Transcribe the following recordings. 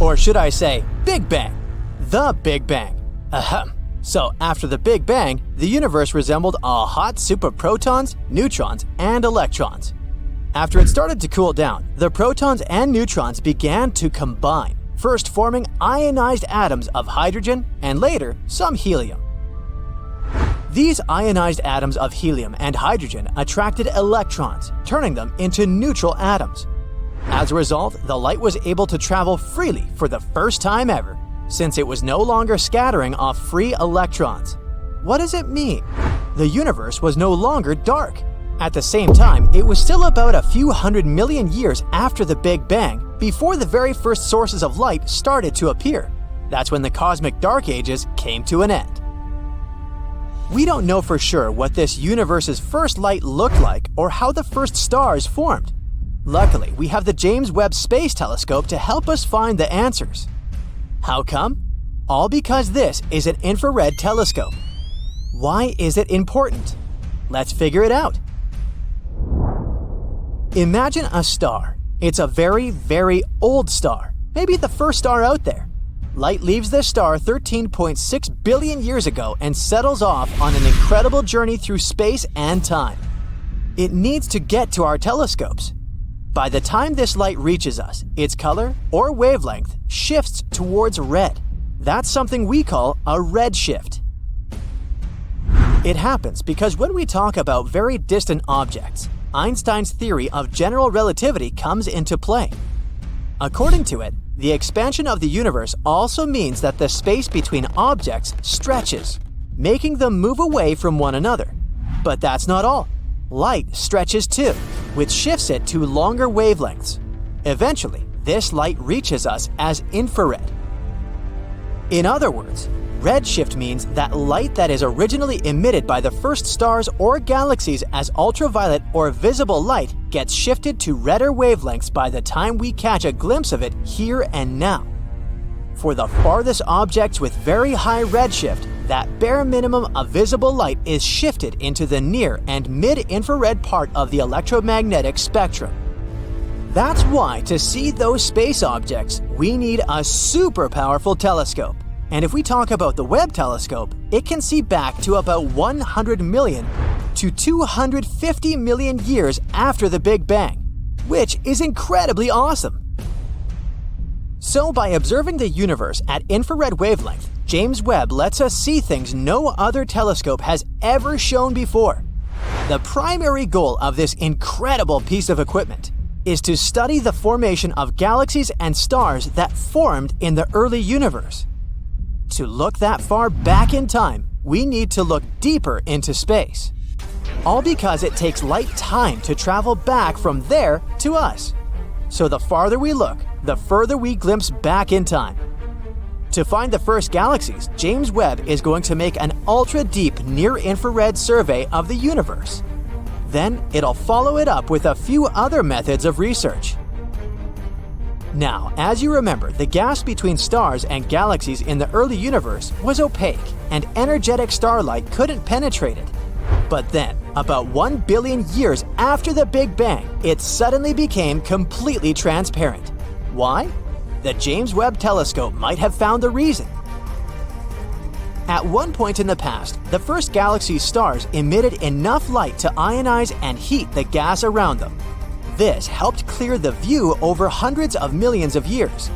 Or should I say, Big Bang? The Big Bang. Ahem. So after the Big Bang, the universe resembled a hot soup of protons, neutrons, and electrons. After it started to cool down, the protons and neutrons began to combine, first forming ionized atoms of hydrogen and later some helium. These ionized atoms of helium and hydrogen attracted electrons, turning them into neutral atoms. As a result, the light was able to travel freely for the first time ever, since it was no longer scattering off free electrons. What does it mean? The universe was no longer dark. At the same time, it was still about a few 100 million years after the Big Bang before the very first sources of light started to appear. That's when the cosmic dark ages came to an end. We don't know for sure what this universe's first light looked like or how the first stars formed. Luckily, we have the James Webb Space Telescope to help us find the answers. How come? All because this is an infrared telescope. Why is it important? Let's figure it out. Imagine a star. It's a very, very old star, maybe the first star out there. Light leaves this star 13.6 billion years ago and settles off on an incredible journey through space and time. It needs to get to our telescopes. By the time this light reaches us, its color or wavelength shifts towards red. That's something we call a redshift. It happens because when we talk about very distant objects, Einstein's theory of general relativity comes into play. According to it, the expansion of the universe also means that the space between objects stretches, making them move away from one another. But that's not all. Light stretches too, which shifts it to longer wavelengths. Eventually, this light reaches us as infrared. In other words, redshift means that light that is originally emitted by the first stars or galaxies as ultraviolet or visible light gets shifted to redder wavelengths by the time we catch a glimpse of it here and now. For the farthest objects with very high redshift, that bare minimum of visible light is shifted into the near and mid-infrared part of the electromagnetic spectrum. That's why to see those space objects, we need a super powerful telescope. And if we talk about the Webb telescope, it can see back to about 100 million to 250 million years after the Big Bang, which is incredibly awesome. So by observing the universe at infrared wavelength, James Webb lets us see things no other telescope has ever shown before. The primary goal of this incredible piece of equipment is to study the formation of galaxies and stars that formed in the early universe. To look that far back in time, we need to look deeper into space. All because it takes light time to travel back from there to us. So the farther we look, the further we glimpse back in time. To find the first galaxies, James Webb is going to make an ultra-deep near-infrared survey of the universe. Then it'll follow it up with a few other methods of research. Now, as you remember, the gas between stars and galaxies in the early universe was opaque, and energetic starlight couldn't penetrate it. But then, about 1 billion years after the Big Bang, it suddenly became completely transparent. Why? The James Webb Telescope might have found the reason. At one point in the past, the first galaxy's stars emitted enough light to ionize and heat the gas around them. This helped clear the view over hundreds of millions of years.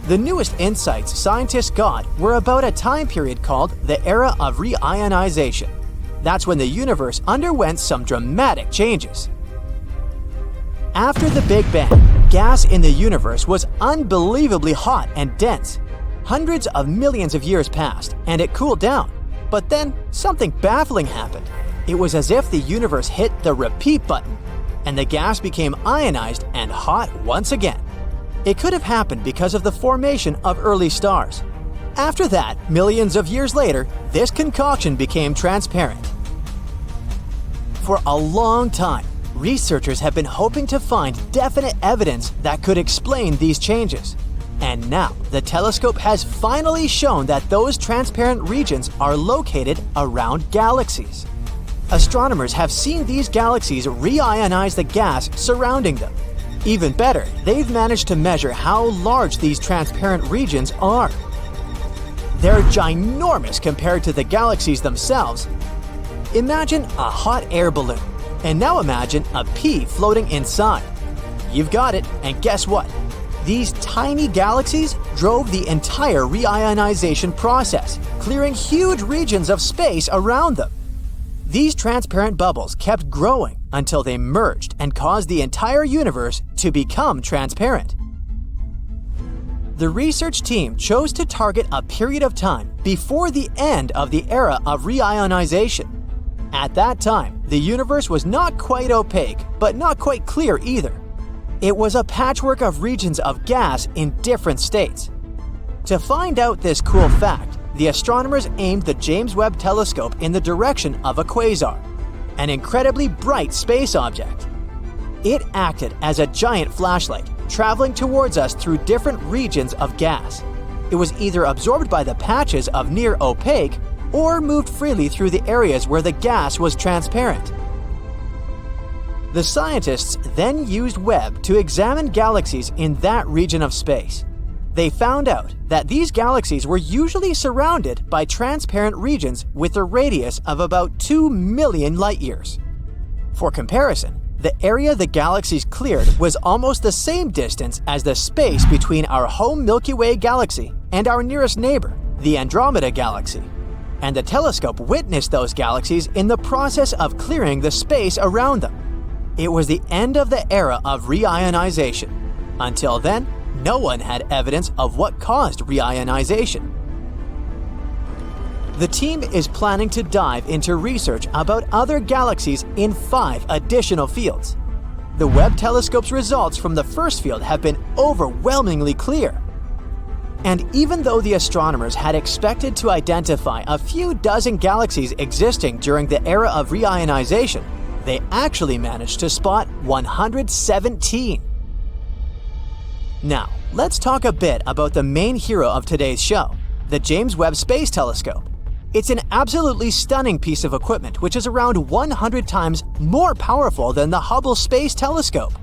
The newest insights scientists got were about a time period called the era of reionization. That's when the universe underwent some dramatic changes. After the Big Bang, gas in the universe was unbelievably hot and dense. Hundreds of millions of years passed, and it cooled down. But then, something baffling happened. It was as if the universe hit the repeat button, and the gas became ionized and hot once again. It could have happened because of the formation of early stars. After that, millions of years later, this concoction became transparent. For a long time, researchers have been hoping to find definite evidence that could explain these changes. And now, the telescope has finally shown that those transparent regions are located around galaxies. Astronomers have seen these galaxies reionize the gas surrounding them. Even better, they've managed to measure how large these transparent regions are. They're ginormous compared to the galaxies themselves. Imagine a hot air balloon, and now imagine a pea floating inside. You've got it, and guess what? These tiny galaxies drove the entire reionization process, clearing huge regions of space around them. These transparent bubbles kept growing until they merged and caused the entire universe to become transparent. The research team chose to target a period of time before the end of the era of reionization. At that time, the universe was not quite opaque, but not quite clear either. It was a patchwork of regions of gas in different states. To find out this cool fact, the astronomers aimed the James Webb Telescope in the direction of a quasar, an incredibly bright space object. It acted as a giant flashlight, traveling towards us through different regions of gas. It was either absorbed by the patches of near opaque or moved freely through the areas where the gas was transparent. The scientists then used Webb to examine galaxies in that region of space. They found out that these galaxies were usually surrounded by transparent regions with a radius of about 2 million light-years. For comparison, the area the galaxies cleared was almost the same distance as the space between our home Milky Way galaxy and our nearest neighbor, the Andromeda galaxy. And the telescope witnessed those galaxies in the process of clearing the space around them. It was the end of the era of reionization. Until then, no one had evidence of what caused reionization. The team is planning to dive into research about other galaxies in 5 additional fields. The Webb telescope's results from the first field have been overwhelmingly clear. And even though the astronomers had expected to identify a few dozen galaxies existing during the era of reionization, they actually managed to spot 117. Now, let's talk a bit about the main hero of today's show, the James Webb Space Telescope. It's an absolutely stunning piece of equipment which is around 100 times more powerful than the Hubble Space Telescope.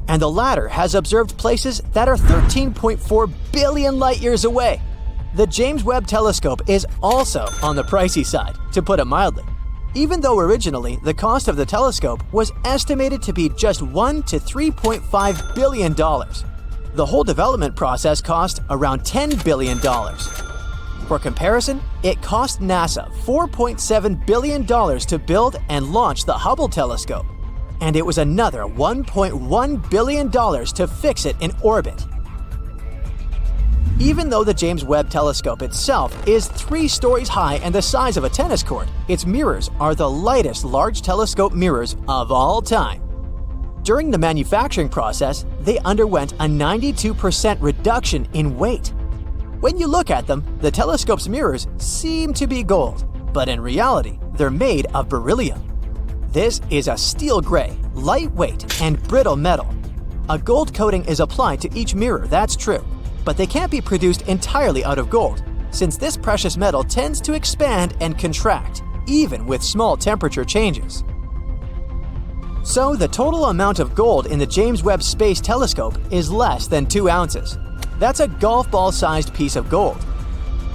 And the latter has observed places that are 13.4 billion light-years away. The James Webb Telescope is also on the pricey side, to put it mildly. Even though originally the cost of the telescope was estimated to be just $1 to $3.5 billion. The whole development process cost around $10 billion. For comparison, it cost NASA $4.7 billion to build and launch the Hubble telescope, and it was another $1.1 billion to fix it in orbit. Even though the James Webb Telescope itself is 3 stories high and the size of a tennis court, its mirrors are the lightest large telescope mirrors of all time. During the manufacturing process, they underwent a 92% reduction in weight. When you look at them, the telescope's mirrors seem to be gold, but in reality, they're made of beryllium. This is a steel gray, lightweight, and brittle metal. A gold coating is applied to each mirror, that's true, but they can't be produced entirely out of gold, since this precious metal tends to expand and contract, even with small temperature changes. So the total amount of gold in the James Webb Space Telescope is less than 2 ounces. That's a golf ball-sized piece of gold.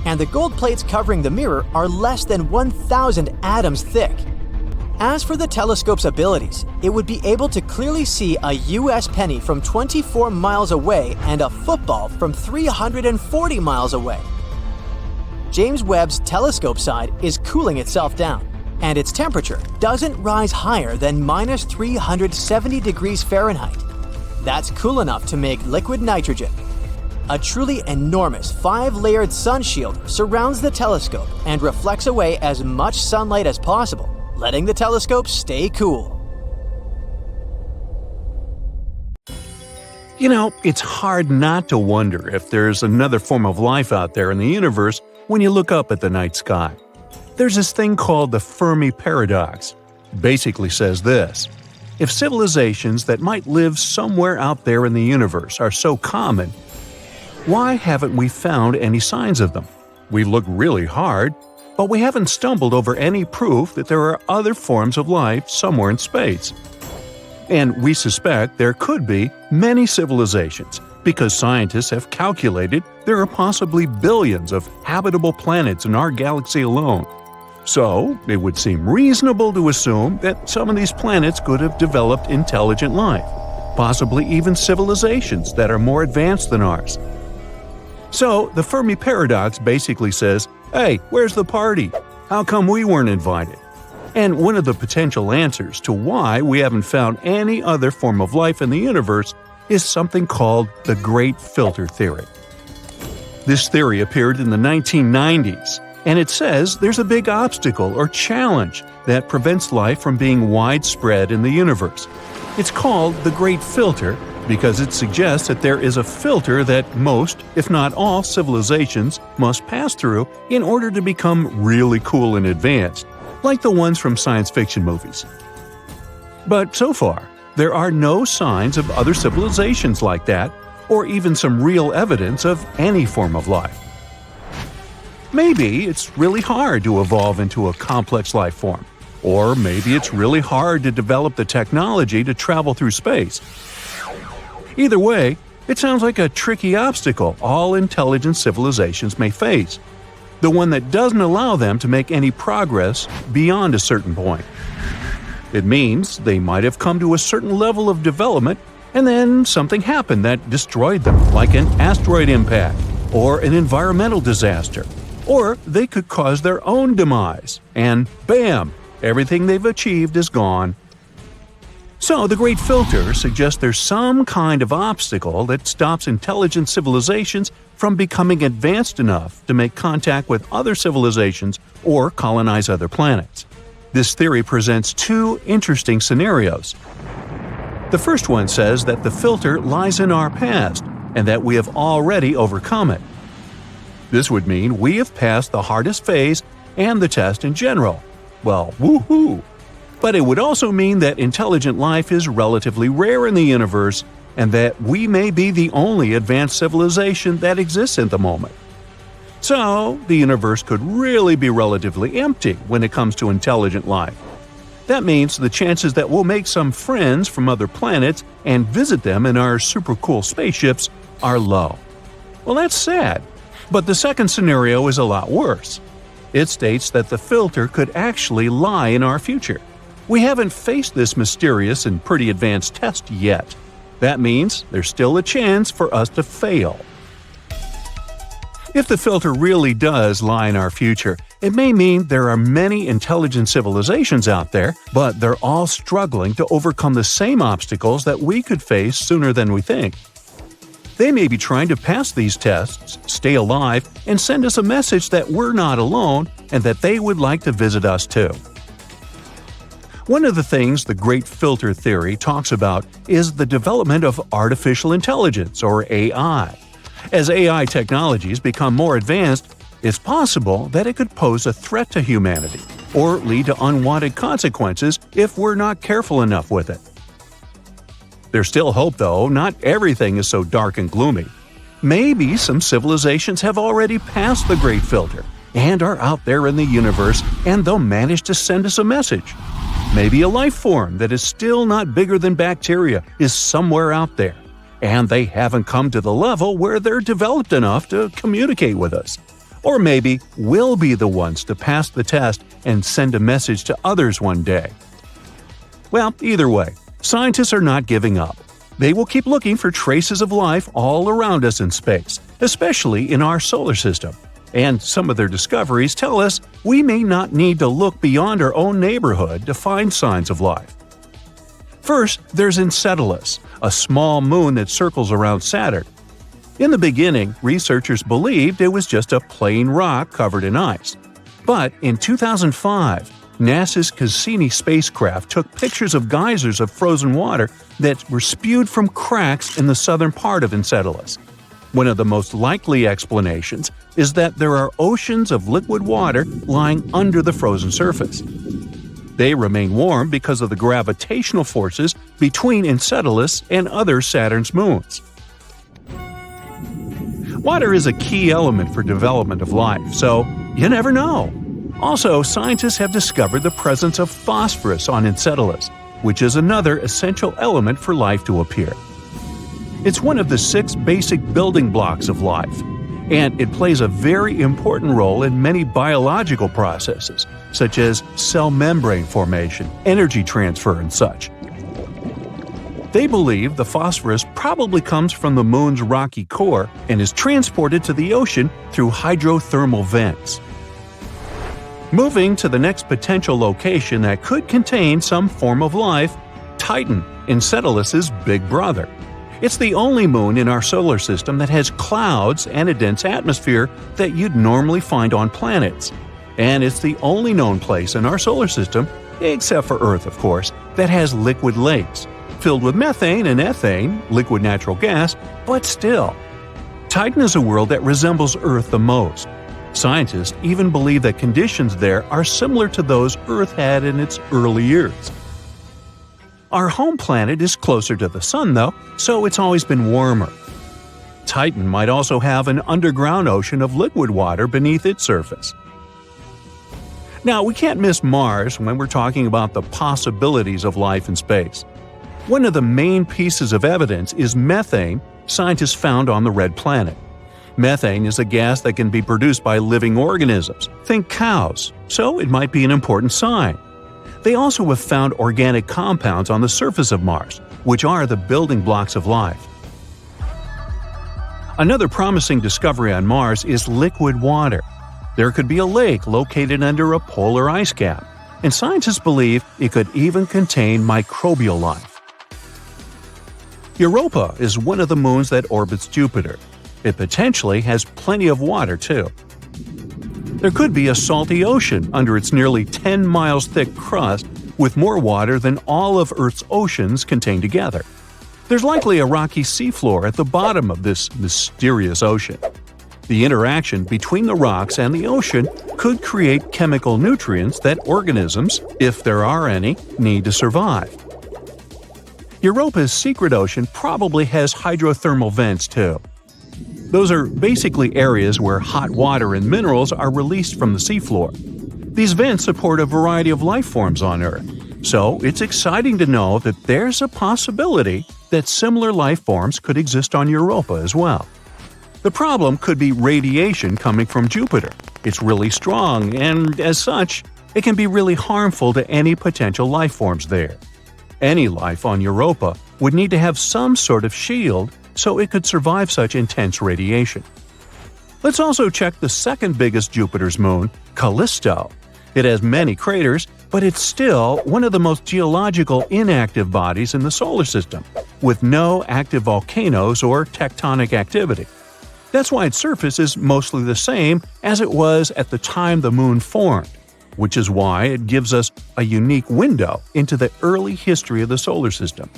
And the gold plates covering the mirror are less than 1,000 atoms thick. As for the telescope's abilities, it would be able to clearly see a US penny from 24 miles away and a football from 340 miles away. James Webb's telescope side is cooling itself down, and its temperature doesn't rise higher than minus 370 degrees Fahrenheit. That's cool enough to make liquid nitrogen. A truly enormous 5-layered sun shield surrounds the telescope and reflects away as much sunlight as possible, letting the telescope stay cool. You know, it's hard not to wonder if there's another form of life out there in the universe when you look up at the night sky. There's this thing called the Fermi paradox. Basically says this: if civilizations that might live somewhere out there in the universe are so common, why haven't we found any signs of them? We look really hard, but we haven't stumbled over any proof that there are other forms of life somewhere in space. And we suspect there could be many civilizations, because scientists have calculated there are possibly billions of habitable planets in our galaxy alone. So, it would seem reasonable to assume that some of these planets could have developed intelligent life, possibly even civilizations that are more advanced than ours. So, the Fermi paradox basically says, hey, where's the party? How come we weren't invited? And one of the potential answers to why we haven't found any other form of life in the universe is something called the Great Filter Theory. This theory appeared in the 1990s, and it says there's a big obstacle or challenge that prevents life from being widespread in the universe. It's called the Great Filter because it suggests that there is a filter that most, if not all, civilizations must pass through in order to become really cool and advanced, like the ones from science fiction movies. But so far, there are no signs of other civilizations like that, or even some real evidence of any form of life. Maybe it's really hard to evolve into a complex life form, or maybe it's really hard to develop the technology to travel through space. Either way, it sounds like a tricky obstacle all intelligent civilizations may face, the one that doesn't allow them to make any progress beyond a certain point. It means they might have come to a certain level of development and then something happened that destroyed them, like an asteroid impact or an environmental disaster. Or they could cause their own demise, and bam, everything they've achieved is gone. So the Great Filter suggests there's some kind of obstacle that stops intelligent civilizations from becoming advanced enough to make contact with other civilizations or colonize other planets. This theory presents two interesting scenarios. The first one says that the filter lies in our past and that we have already overcome it. This would mean we have passed the hardest phase and the test in general. Well, woohoo! But it would also mean that intelligent life is relatively rare in the universe and that we may be the only advanced civilization that exists at the moment. So, the universe could really be relatively empty when it comes to intelligent life. That means the chances that we'll make some friends from other planets and visit them in our super cool spaceships are low. Well, that's sad. But the second scenario is a lot worse. It states that the filter could actually lie in our future. We haven't faced this mysterious and pretty advanced test yet. That means there's still a chance for us to fail. If the filter really does lie in our future, it may mean there are many intelligent civilizations out there, but they're all struggling to overcome the same obstacles that we could face sooner than we think. They may be trying to pass these tests, stay alive, and send us a message that we're not alone and that they would like to visit us too. One of the things the Great Filter Theory talks about is the development of artificial intelligence, or AI. As AI technologies become more advanced, it's possible that it could pose a threat to humanity, or lead to unwanted consequences if we're not careful enough with it. There's still hope, though. Not everything is so dark and gloomy. Maybe some civilizations have already passed the Great Filter and are out there in the universe, and they'll manage to send us a message. Maybe a life form that is still not bigger than bacteria is somewhere out there, and they haven't come to the level where they're developed enough to communicate with us. Or maybe we'll be the ones to pass the test and send a message to others one day. Well, either way, scientists are not giving up. They will keep looking for traces of life all around us in space, especially in our solar system. And some of their discoveries tell us we may not need to look beyond our own neighborhood to find signs of life. First, there's Enceladus, a small moon that circles around Saturn. In the beginning, researchers believed it was just a plain rock covered in ice. But in 2005, NASA's Cassini spacecraft took pictures of geysers of frozen water that were spewed from cracks in the southern part of Enceladus. One of the most likely explanations is that there are oceans of liquid water lying under the frozen surface. They remain warm because of the gravitational forces between Enceladus and other Saturn's moons. Water is a key element for development of life, so you never know. Also, scientists have discovered the presence of phosphorus on Enceladus. which is another essential element for life to appear. It's one of the 6 basic building blocks of life, and it plays a very important role in many biological processes, such as cell membrane formation, energy transfer, and such. They believe the phosphorus probably comes from the moon's rocky core and is transported to the ocean through hydrothermal vents. Moving to the next potential location that could contain some form of life, Titan, Enceladus's big brother. It's the only moon in our solar system that has clouds and a dense atmosphere that you'd normally find on planets. And it's the only known place in our solar system, except for Earth of course, that has liquid lakes, filled with methane and ethane, liquid natural gas, but still. Titan is a world that resembles Earth the most. Scientists even believe that conditions there are similar to those Earth had in its early years. Our home planet is closer to the Sun though, so it's always been warmer. Titan might also have an underground ocean of liquid water beneath its surface. Now, we can't miss Mars when we're talking about the possibilities of life in space. One of the main pieces of evidence is methane scientists found on the red planet. Methane is a gas that can be produced by living organisms, think cows, so it might be an important sign. They also have found organic compounds on the surface of Mars, which are the building blocks of life. Another promising discovery on Mars is liquid water. There could be a lake located under a polar ice cap, and scientists believe it could even contain microbial life. Europa is one of the moons that orbits Jupiter. It potentially has plenty of water, too. There could be a salty ocean under its nearly 10 miles thick crust with more water than all of Earth's oceans contained together. There's likely a rocky seafloor at the bottom of this mysterious ocean. The interaction between the rocks and the ocean could create chemical nutrients that organisms, if there are any, need to survive. Europa's secret ocean probably has hydrothermal vents too. Those are basically areas where hot water and minerals are released from the seafloor. These vents support a variety of life forms on Earth, so it's exciting to know that there's a possibility that similar life forms could exist on Europa as well. The problem could be radiation coming from Jupiter. It's really strong, and as such, it can be really harmful to any potential life forms there. Any life on Europa would need to have some sort of shield so it could survive such intense radiation. Let's also check the second biggest Jupiter's moon, Callisto. It has many craters, but it's still one of the most geological inactive bodies in the solar system, with no active volcanoes or tectonic activity. That's why its surface is mostly the same as it was at the time the moon formed, which is why it gives us a unique window into the early history of the solar system.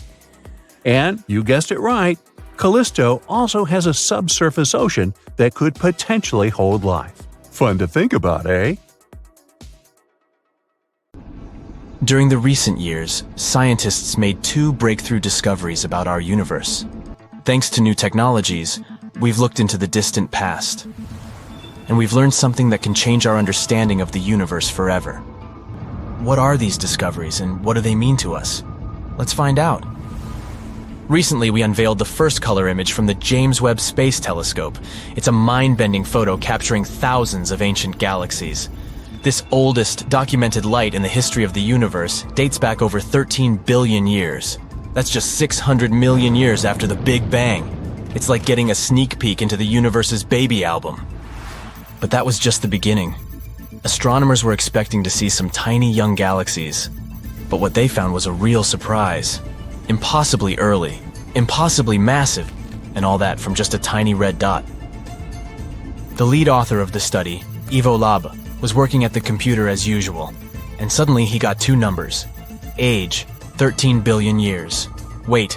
And, you guessed it right, Callisto also has a subsurface ocean that could potentially hold life. Fun to think about, eh? During the recent years, scientists made 2 breakthrough discoveries about our universe. Thanks to new technologies, we've looked into the distant past. And we've learned something that can change our understanding of the universe forever. What are these discoveries and what do they mean to us? Let's find out. Recently, we unveiled the first color image from the James Webb Space Telescope. It's a mind-bending photo capturing thousands of ancient galaxies. This oldest documented light in the history of the universe dates back over 13 billion years. That's just 600 million years after the Big Bang. It's like getting a sneak peek into the universe's baby album. But that was just the beginning. Astronomers were expecting to see some tiny young galaxies. But what they found was a real surprise. Impossibly early, impossibly massive, and all that from just a tiny red dot. The lead author of the study, Ivo Laba, was working at the computer as usual, and suddenly he got 2 numbers. Age, 13 billion years. Weight,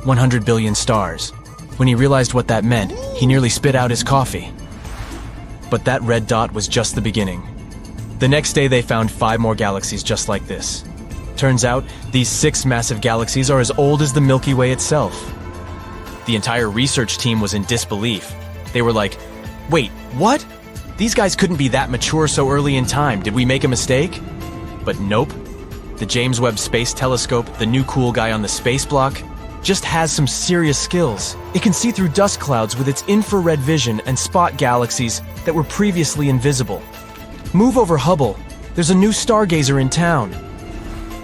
100 billion stars. When he realized what that meant, he nearly spit out his coffee. But that red dot was just the beginning. The next day they found 5 more galaxies just like this. Turns out, these 6 massive galaxies are as old as the Milky Way itself. The entire research team was in disbelief. They were like, wait, what? These guys couldn't be that mature so early in time. Did we make a mistake? But nope. the James Webb Space Telescope, the new cool guy on the space block, just has some serious skills. It can see through dust clouds with its infrared vision and spot galaxies that were previously invisible. Move over Hubble. There's a new stargazer in town.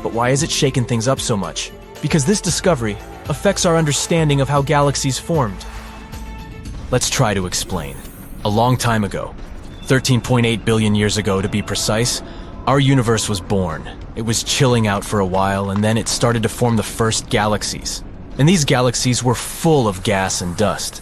But why is it shaking things up so much? Because this discovery affects our understanding of how galaxies formed. Let's try to explain. A long time ago, 13.8 billion years ago to be precise, our universe was born. It was chilling out for a while, and then it started to form the first galaxies. And these galaxies were full of gas and dust.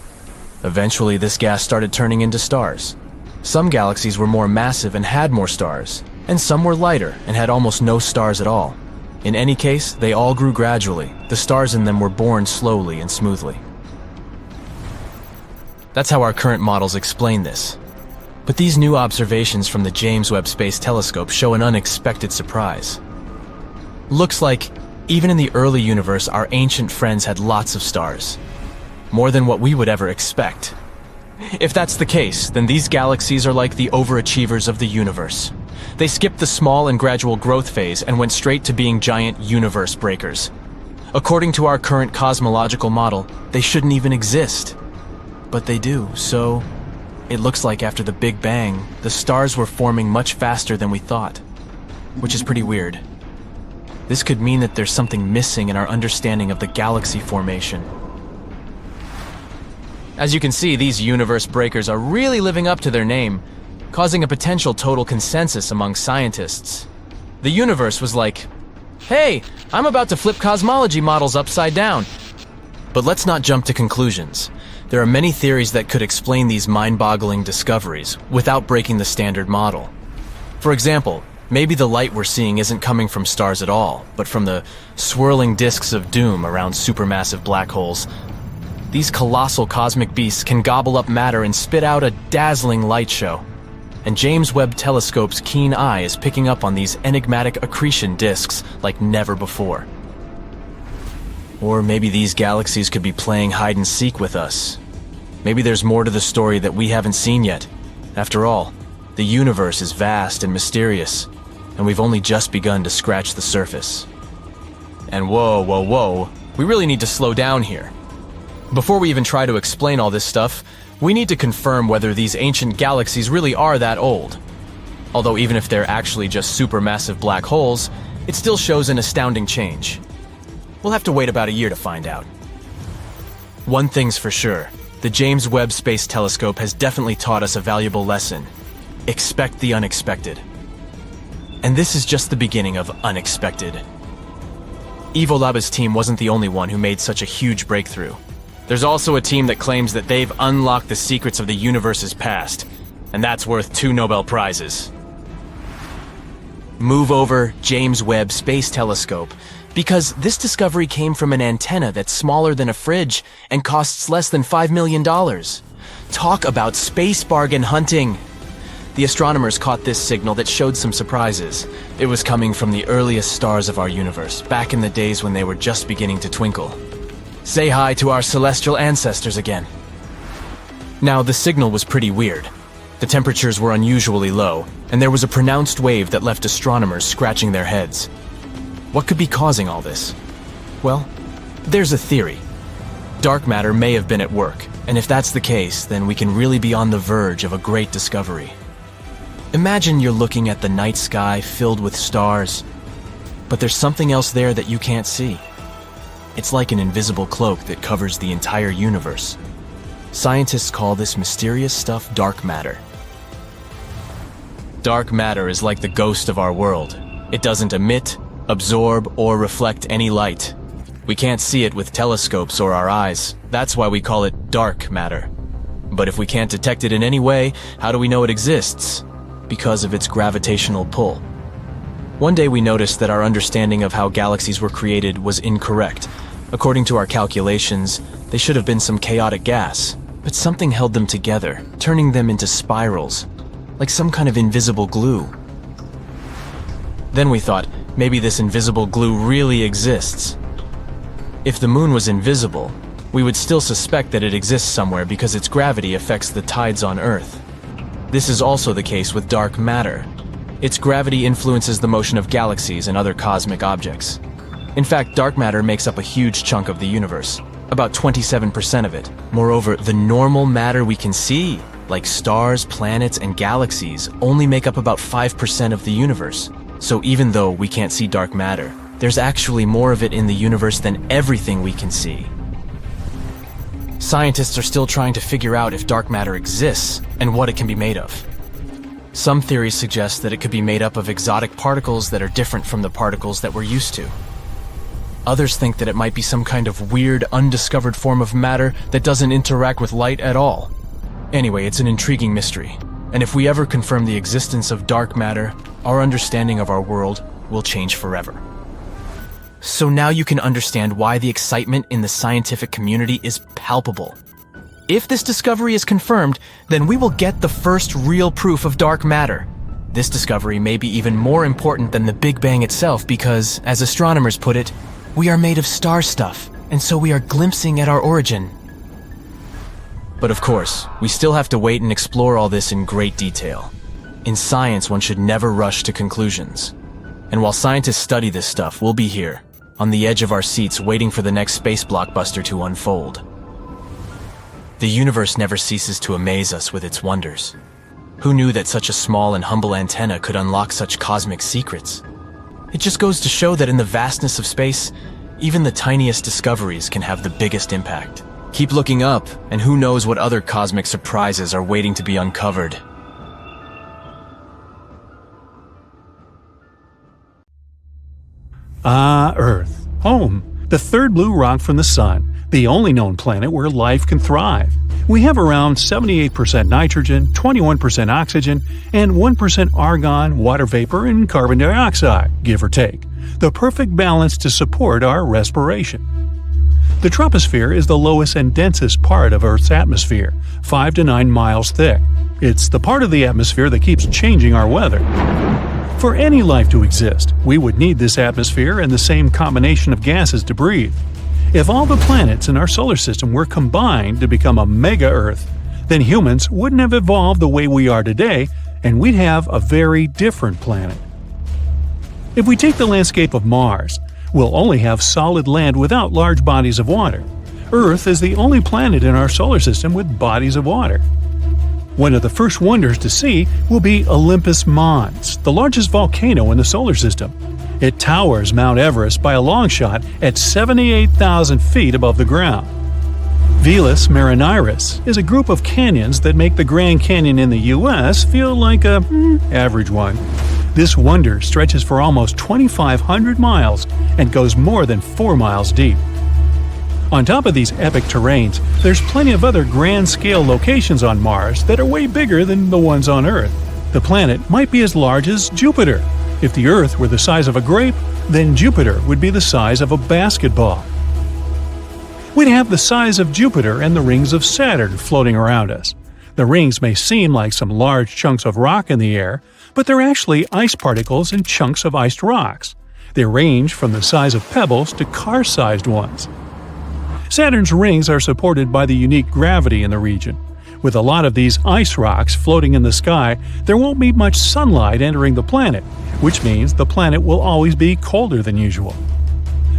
Eventually, this gas started turning into stars. Some galaxies were more massive and had more stars, and some were lighter and had almost no stars at all. In any case, they all grew gradually. The stars in them were born slowly and smoothly. That's how our current models explain this. But these new observations from the James Webb Space Telescope show an unexpected surprise. Looks like, even in the early universe, our ancient friends had lots of stars. More than what we would ever expect. If that's the case, then these galaxies are like the overachievers of the universe. They skipped the small and gradual growth phase and went straight to being giant universe breakers. According to our current cosmological model, they shouldn't even exist. But they do, so it looks like after the Big Bang, the stars were forming much faster than we thought, which is pretty weird. This could mean that there's something missing in our understanding of the galaxy formation. As you can see, these universe breakers are really living up to their name, causing a potential total consensus among scientists. The universe was like, hey, I'm about to flip cosmology models upside down. But let's not jump to conclusions. There are many theories that could explain these mind-boggling discoveries without breaking the standard model. For example, maybe the light we're seeing isn't coming from stars at all, but from the swirling disks of doom around supermassive black holes. These colossal cosmic beasts can gobble up matter and spit out a dazzling light show. And James Webb Telescope's keen eye is picking up on these enigmatic accretion disks like never before. Or maybe these galaxies could be playing hide-and-seek with us. Maybe there's more to the story that we haven't seen yet. After all, the universe is vast and mysterious, and we've only just begun to scratch the surface. And whoa, we really need to slow down here. Before we even try to explain all this stuff, we need to confirm whether these ancient galaxies really are that old. Although even if they're actually just supermassive black holes, it still shows an astounding change. We'll have to wait about a year to find out. One thing's for sure, the James Webb Space Telescope has definitely taught us a valuable lesson. Expect the unexpected. And this is just the beginning of unexpected. Ivo Laba's team wasn't the only one who made such a huge breakthrough. There's also a team that claims that they've unlocked the secrets of the universe's past, and that's worth 2 Nobel Prizes. Move over James Webb Space Telescope, because this discovery came from an antenna that's smaller than a fridge and costs less than $5 million. Talk about space bargain hunting! The astronomers caught this signal that showed some surprises. It was coming from the earliest stars of our universe, back in the days when they were just beginning to twinkle. Say hi to our celestial ancestors again. Now, the signal was pretty weird. The temperatures were unusually low, and there was a pronounced wave that left astronomers scratching their heads. What could be causing all this? Well, there's a theory. Dark matter may have been at work, and if that's the case, then we can really be on the verge of a great discovery. Imagine you're looking at the night sky filled with stars, but there's something else there that you can't see. It's like an invisible cloak that covers the entire universe. Scientists call this mysterious stuff dark matter. Dark matter is like the ghost of our world. It doesn't emit, absorb, or reflect any light. We can't see it with telescopes or our eyes. That's why we call it dark matter. But if we can't detect it in any way, how do we know it exists? Because of its gravitational pull. One day we noticed that our understanding of how galaxies were created was incorrect. According to our calculations, they should have been some chaotic gas, but something held them together, turning them into spirals, like some kind of invisible glue. Then we thought, maybe this invisible glue really exists. If the moon was invisible, we would still suspect that it exists somewhere because its gravity affects the tides on Earth. This is also the case with dark matter. Its gravity influences the motion of galaxies and other cosmic objects. In fact, dark matter makes up a huge chunk of the universe, about 27% of it. Moreover, the normal matter we can see, like stars, planets, and galaxies, only make up about 5% of the universe. So even though we can't see dark matter, there's actually more of it in the universe than everything we can see. Scientists are still trying to figure out if dark matter exists and what it can be made of. Some theories suggest that it could be made up of exotic particles that are different from the particles that we're used to. Others think that it might be some kind of weird, undiscovered form of matter that doesn't interact with light at all. Anyway, it's an intriguing mystery, and if we ever confirm the existence of dark matter, our understanding of our world will change forever. So now you can understand why the excitement in the scientific community is palpable. If this discovery is confirmed, then we will get the first real proof of dark matter. This discovery may be even more important than the Big Bang itself because, as astronomers put it, we are made of star stuff, and so we are glimpsing at our origin. But of course, we still have to wait and explore all this in great detail. In science, one should never rush to conclusions. And while scientists study this stuff, we'll be here, on the edge of our seats waiting for the next space blockbuster to unfold. The universe never ceases to amaze us with its wonders. Who knew that such a small and humble antenna could unlock such cosmic secrets? It just goes to show that in the vastness of space, even the tiniest discoveries can have the biggest impact. Keep looking up, and who knows what other cosmic surprises are waiting to be uncovered. Earth. Home. The third blue rock from the Sun. The only known planet where life can thrive. We have around 78% nitrogen, 21% oxygen, and 1% argon, water vapor, and carbon dioxide, give or take. The perfect balance to support our respiration. The troposphere is the lowest and densest part of Earth's atmosphere, 5 to 9 miles thick. It's the part of the atmosphere that keeps changing our weather. For any life to exist, we would need this atmosphere and the same combination of gases to breathe. If all the planets in our solar system were combined to become a mega-Earth, then humans wouldn't have evolved the way we are today, and we'd have a very different planet. If we take the landscape of Mars, we'll only have solid land without large bodies of water. Earth is the only planet in our solar system with bodies of water. One of the first wonders to see will be Olympus Mons, the largest volcano in the solar system. It towers Mount Everest by a long shot at 78,000 feet above the ground. Valles Marineris is a group of canyons that make the Grand Canyon in the U.S. feel like a average one. This wonder stretches for almost 2,500 miles and goes more than 4 miles deep. On top of these epic terrains, there's plenty of other grand-scale locations on Mars that are way bigger than the ones on Earth. The planet might be as large as Jupiter. If the Earth were the size of a grape, then Jupiter would be the size of a basketball. We'd have the size of Jupiter and the rings of Saturn floating around us. The rings may seem like some large chunks of rock in the air, but they're actually ice particles and chunks of iced rocks. They range from the size of pebbles to car-sized ones. Saturn's rings are supported by the unique gravity in the region. With a lot of these ice rocks floating in the sky, there won't be much sunlight entering the planet, which means the planet will always be colder than usual.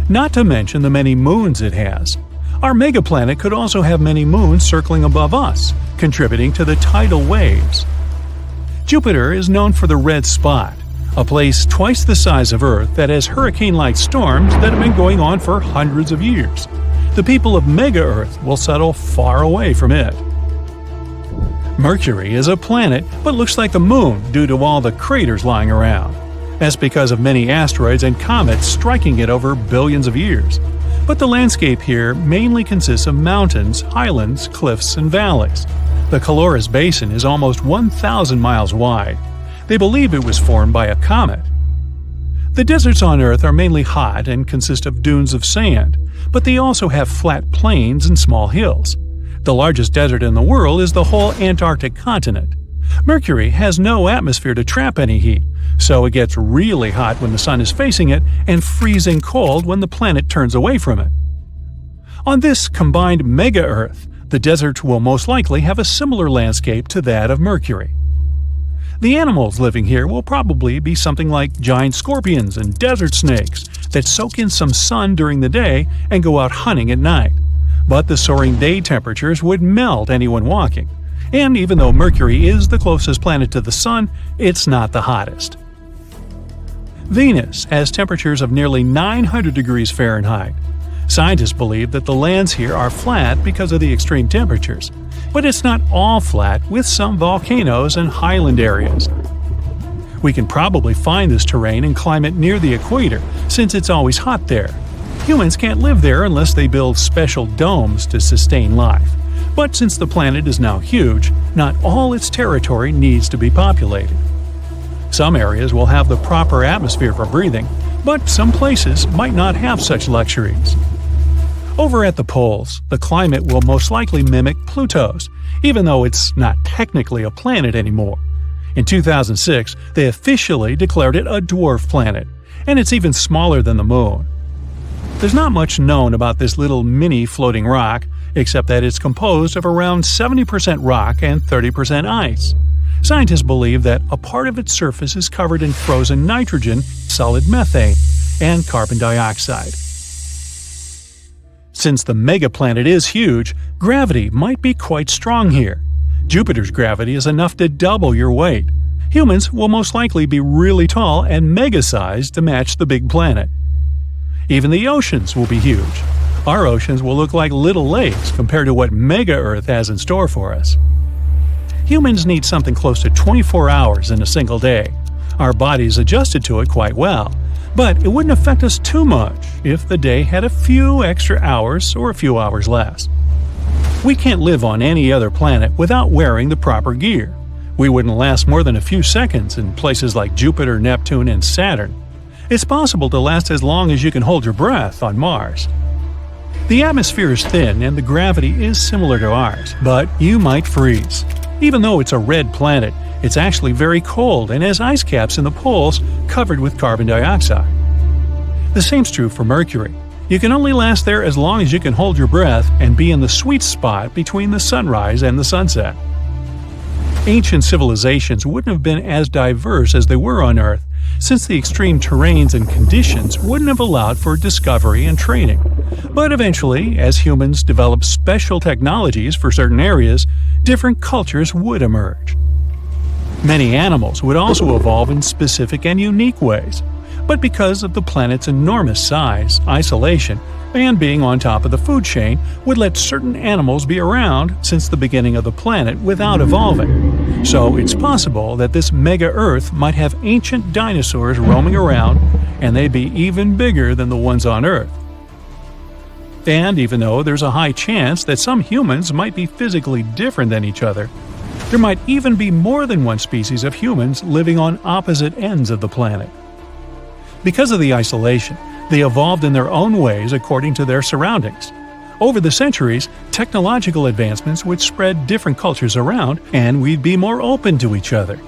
Not to mention the many moons it has. Our megaplanet could also have many moons circling above us, contributing to the tidal waves. Jupiter is known for the red spot, a place twice the size of Earth that has hurricane-like storms that have been going on for hundreds of years. The people of Mega-Earth will settle far away from it. Mercury is a planet but looks like the Moon due to all the craters lying around. That's because of many asteroids and comets striking it over billions of years. But the landscape here mainly consists of mountains, highlands, cliffs, and valleys. The Calorus Basin is almost 1,000 miles wide. They believe it was formed by a comet. The deserts on Earth are mainly hot and consist of dunes of sand, but they also have flat plains and small hills. The largest desert in the world is the whole Antarctic continent. Mercury has no atmosphere to trap any heat, so it gets really hot when the sun is facing it and freezing cold when the planet turns away from it. On this combined mega-Earth, the desert will most likely have a similar landscape to that of Mercury. The animals living here will probably be something like giant scorpions and desert snakes that soak in some sun during the day and go out hunting at night. But the soaring day temperatures would melt anyone walking. And even though Mercury is the closest planet to the Sun, it's not the hottest. Venus has temperatures of nearly 900 degrees Fahrenheit. Scientists believe that the lands here are flat because of the extreme temperatures, but it's not all flat, with some volcanoes and highland areas. We can probably find this terrain and climate near the equator, since it's always hot there. Humans can't live there unless they build special domes to sustain life. But since the planet is now huge, not all its territory needs to be populated. Some areas will have the proper atmosphere for breathing, but some places might not have such luxuries. Over at the poles, the climate will most likely mimic Pluto's, even though it's not technically a planet anymore. In 2006, they officially declared it a dwarf planet, and it's even smaller than the Moon. There's not much known about this little mini floating rock, except that it's composed of around 70% rock and 30% ice. Scientists believe that a part of its surface is covered in frozen nitrogen, solid methane, and carbon dioxide. Since the megaplanet is huge, gravity might be quite strong here. Jupiter's gravity is enough to double your weight. Humans will most likely be really tall and mega-sized to match the big planet. Even the oceans will be huge. Our oceans will look like little lakes compared to what Mega-Earth has in store for us. Humans need something close to 24 hours in a single day. Our bodies adjusted to it quite well, but it wouldn't affect us too much if the day had a few extra hours or a few hours less. We can't live on any other planet without wearing the proper gear. We wouldn't last more than a few seconds in places like Jupiter, Neptune, and Saturn. It's possible to last as long as you can hold your breath on Mars. The atmosphere is thin and the gravity is similar to ours, but you might freeze. Even though it's a red planet, it's actually very cold and has ice caps in the poles covered with carbon dioxide. The same's true for Mercury. You can only last there as long as you can hold your breath and be in the sweet spot between the sunrise and the sunset. Ancient civilizations wouldn't have been as diverse as they were on Earth, since the extreme terrains and conditions wouldn't have allowed for discovery and training. But eventually, as humans developed special technologies for certain areas, different cultures would emerge. Many animals would also evolve in specific and unique ways, but because of the planet's enormous size, isolation, and being on top of the food chain would let certain animals be around since the beginning of the planet without evolving. So it's possible that this mega-Earth might have ancient dinosaurs roaming around, and they'd be even bigger than the ones on Earth. And even though there's a high chance that some humans might be physically different than each other, there might even be more than one species of humans living on opposite ends of the planet. Because of the isolation, they evolved in their own ways according to their surroundings. Over the centuries, technological advancements would spread different cultures around, and we'd be more open to each other.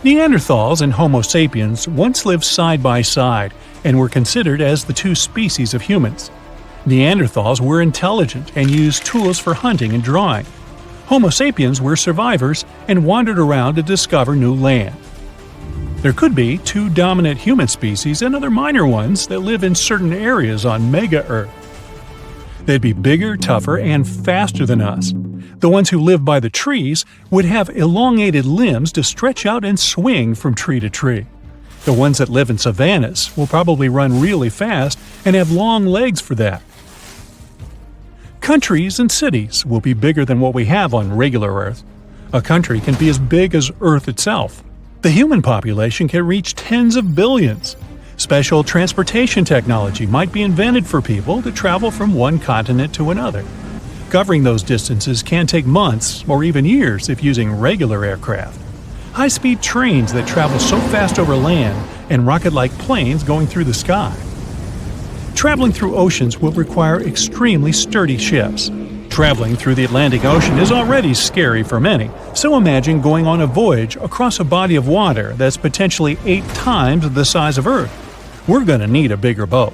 Neanderthals and Homo sapiens once lived side by side and were considered as the two species of humans. Neanderthals were intelligent and used tools for hunting and drawing. Homo sapiens were survivors and wandered around to discover new land. There could be two dominant human species and other minor ones that live in certain areas on Mega-Earth. They'd be bigger, tougher, and faster than us. The ones who live by the trees would have elongated limbs to stretch out and swing from tree to tree. The ones that live in savannas will probably run really fast and have long legs for that. Countries and cities will be bigger than what we have on regular Earth. A country can be as big as Earth itself. The human population can reach tens of billions. Special transportation technology might be invented for people to travel from one continent to another. Covering those distances can take months or even years if using regular aircraft. High-speed trains that travel so fast over land and rocket-like planes going through the sky. Traveling through oceans will require extremely sturdy ships. Traveling through the Atlantic Ocean is already scary for many, so imagine going on a voyage across a body of water that's potentially 8 times the size of Earth. We're going to need a bigger boat.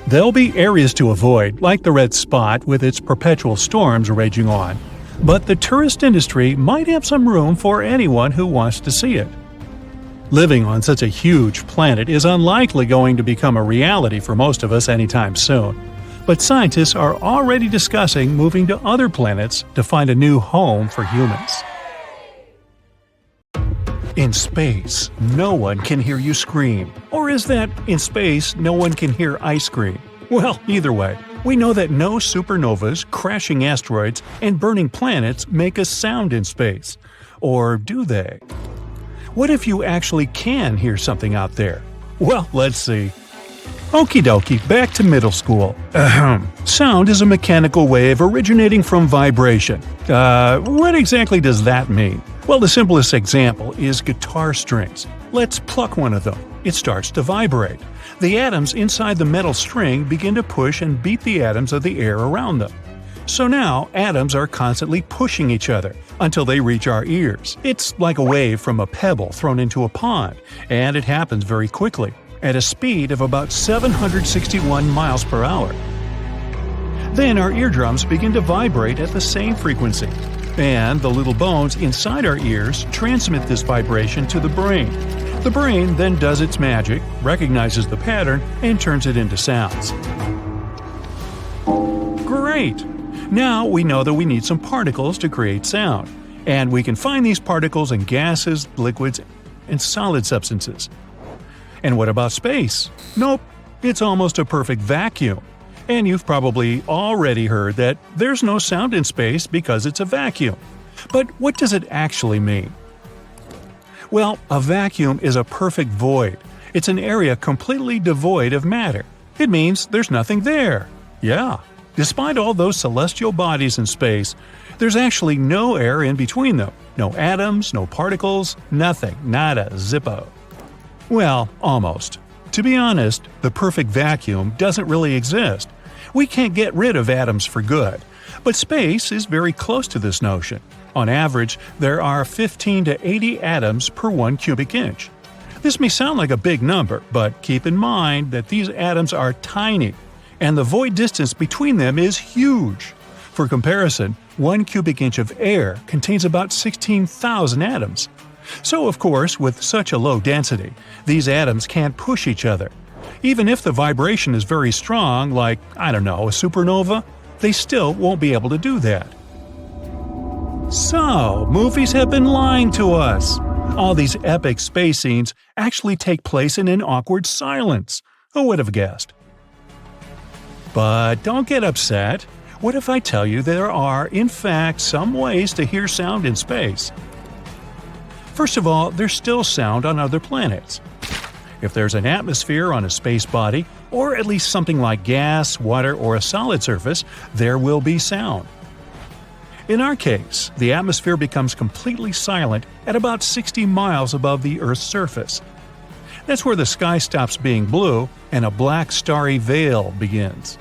There'll be areas to avoid, like the red spot with its perpetual storms raging on. But the tourist industry might have some room for anyone who wants to see it. Living on such a huge planet is unlikely going to become a reality for most of us anytime soon. But scientists are already discussing moving to other planets to find a new home for humans. In space, no one can hear you scream. Or is that, in space, no one can hear ice cream? Well, either way, we know that no supernovas, crashing asteroids, and burning planets make a sound in space. Or do they? What if you actually can hear something out there? Well, let's see. Okie dokie, back to middle school. Sound is a mechanical wave originating from vibration. What exactly does that mean? Well, the simplest example is guitar strings. Let's pluck one of them. It starts to vibrate. The atoms inside the metal string begin to push and beat the atoms of the air around them. So now, atoms are constantly pushing each other until they reach our ears. It's like a wave from a pebble thrown into a pond, and it happens very quickly, at a speed of about 761 miles per hour. Then our eardrums begin to vibrate at the same frequency, and the little bones inside our ears transmit this vibration to the brain. The brain then does its magic, recognizes the pattern, and turns it into sounds. Great! Now we know that we need some particles to create sound, and we can find these particles in gases, liquids, and solid substances. And what about space? Nope, it's almost a perfect vacuum. And you've probably already heard that there's no sound in space because it's a vacuum. But what does it actually mean? Well, a vacuum is a perfect void. It's an area completely devoid of matter. It means there's nothing there. Yeah, despite all those celestial bodies in space, there's actually no air in between them. No atoms, no particles, nothing, nada, zippo. Well, almost. To be honest, the perfect vacuum doesn't really exist. We can't get rid of atoms for good. But space is very close to this notion. On average, there are 15 to 80 atoms per 1 cubic inch. This may sound like a big number, but keep in mind that these atoms are tiny, and the void distance between them is huge. For comparison, 1 cubic inch of air contains about 16,000 atoms. So, of course, with such a low density, these atoms can't push each other. Even if the vibration is very strong, like, I don't know, a supernova, they still won't be able to do that. So, movies have been lying to us. All these epic space scenes actually take place in an awkward silence. Who would have guessed? But don't get upset. What if I tell you there are, in fact, some ways to hear sound in space? First of all, there's still sound on other planets. If there's an atmosphere on a space body, or at least something like gas, water, or a solid surface, there will be sound. In our case, the atmosphere becomes completely silent at about 60 miles above the Earth's surface. That's where the sky stops being blue and a black starry veil begins.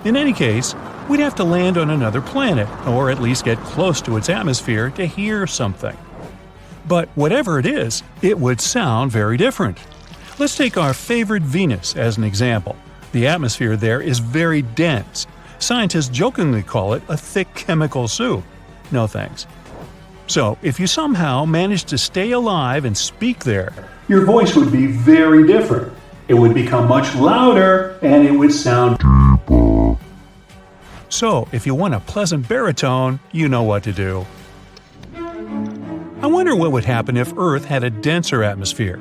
In any case, we'd have to land on another planet, or at least get close to its atmosphere to hear something. But whatever it is, it would sound very different. Let's take our favorite Venus as an example. The atmosphere there is very dense. Scientists jokingly call it a thick chemical soup. No thanks. So, if you somehow managed to stay alive and speak there, your voice would be very different. It would become much louder, and it would sound deeper. So, if you want a pleasant baritone, you know what to do. I wonder what would happen if Earth had a denser atmosphere.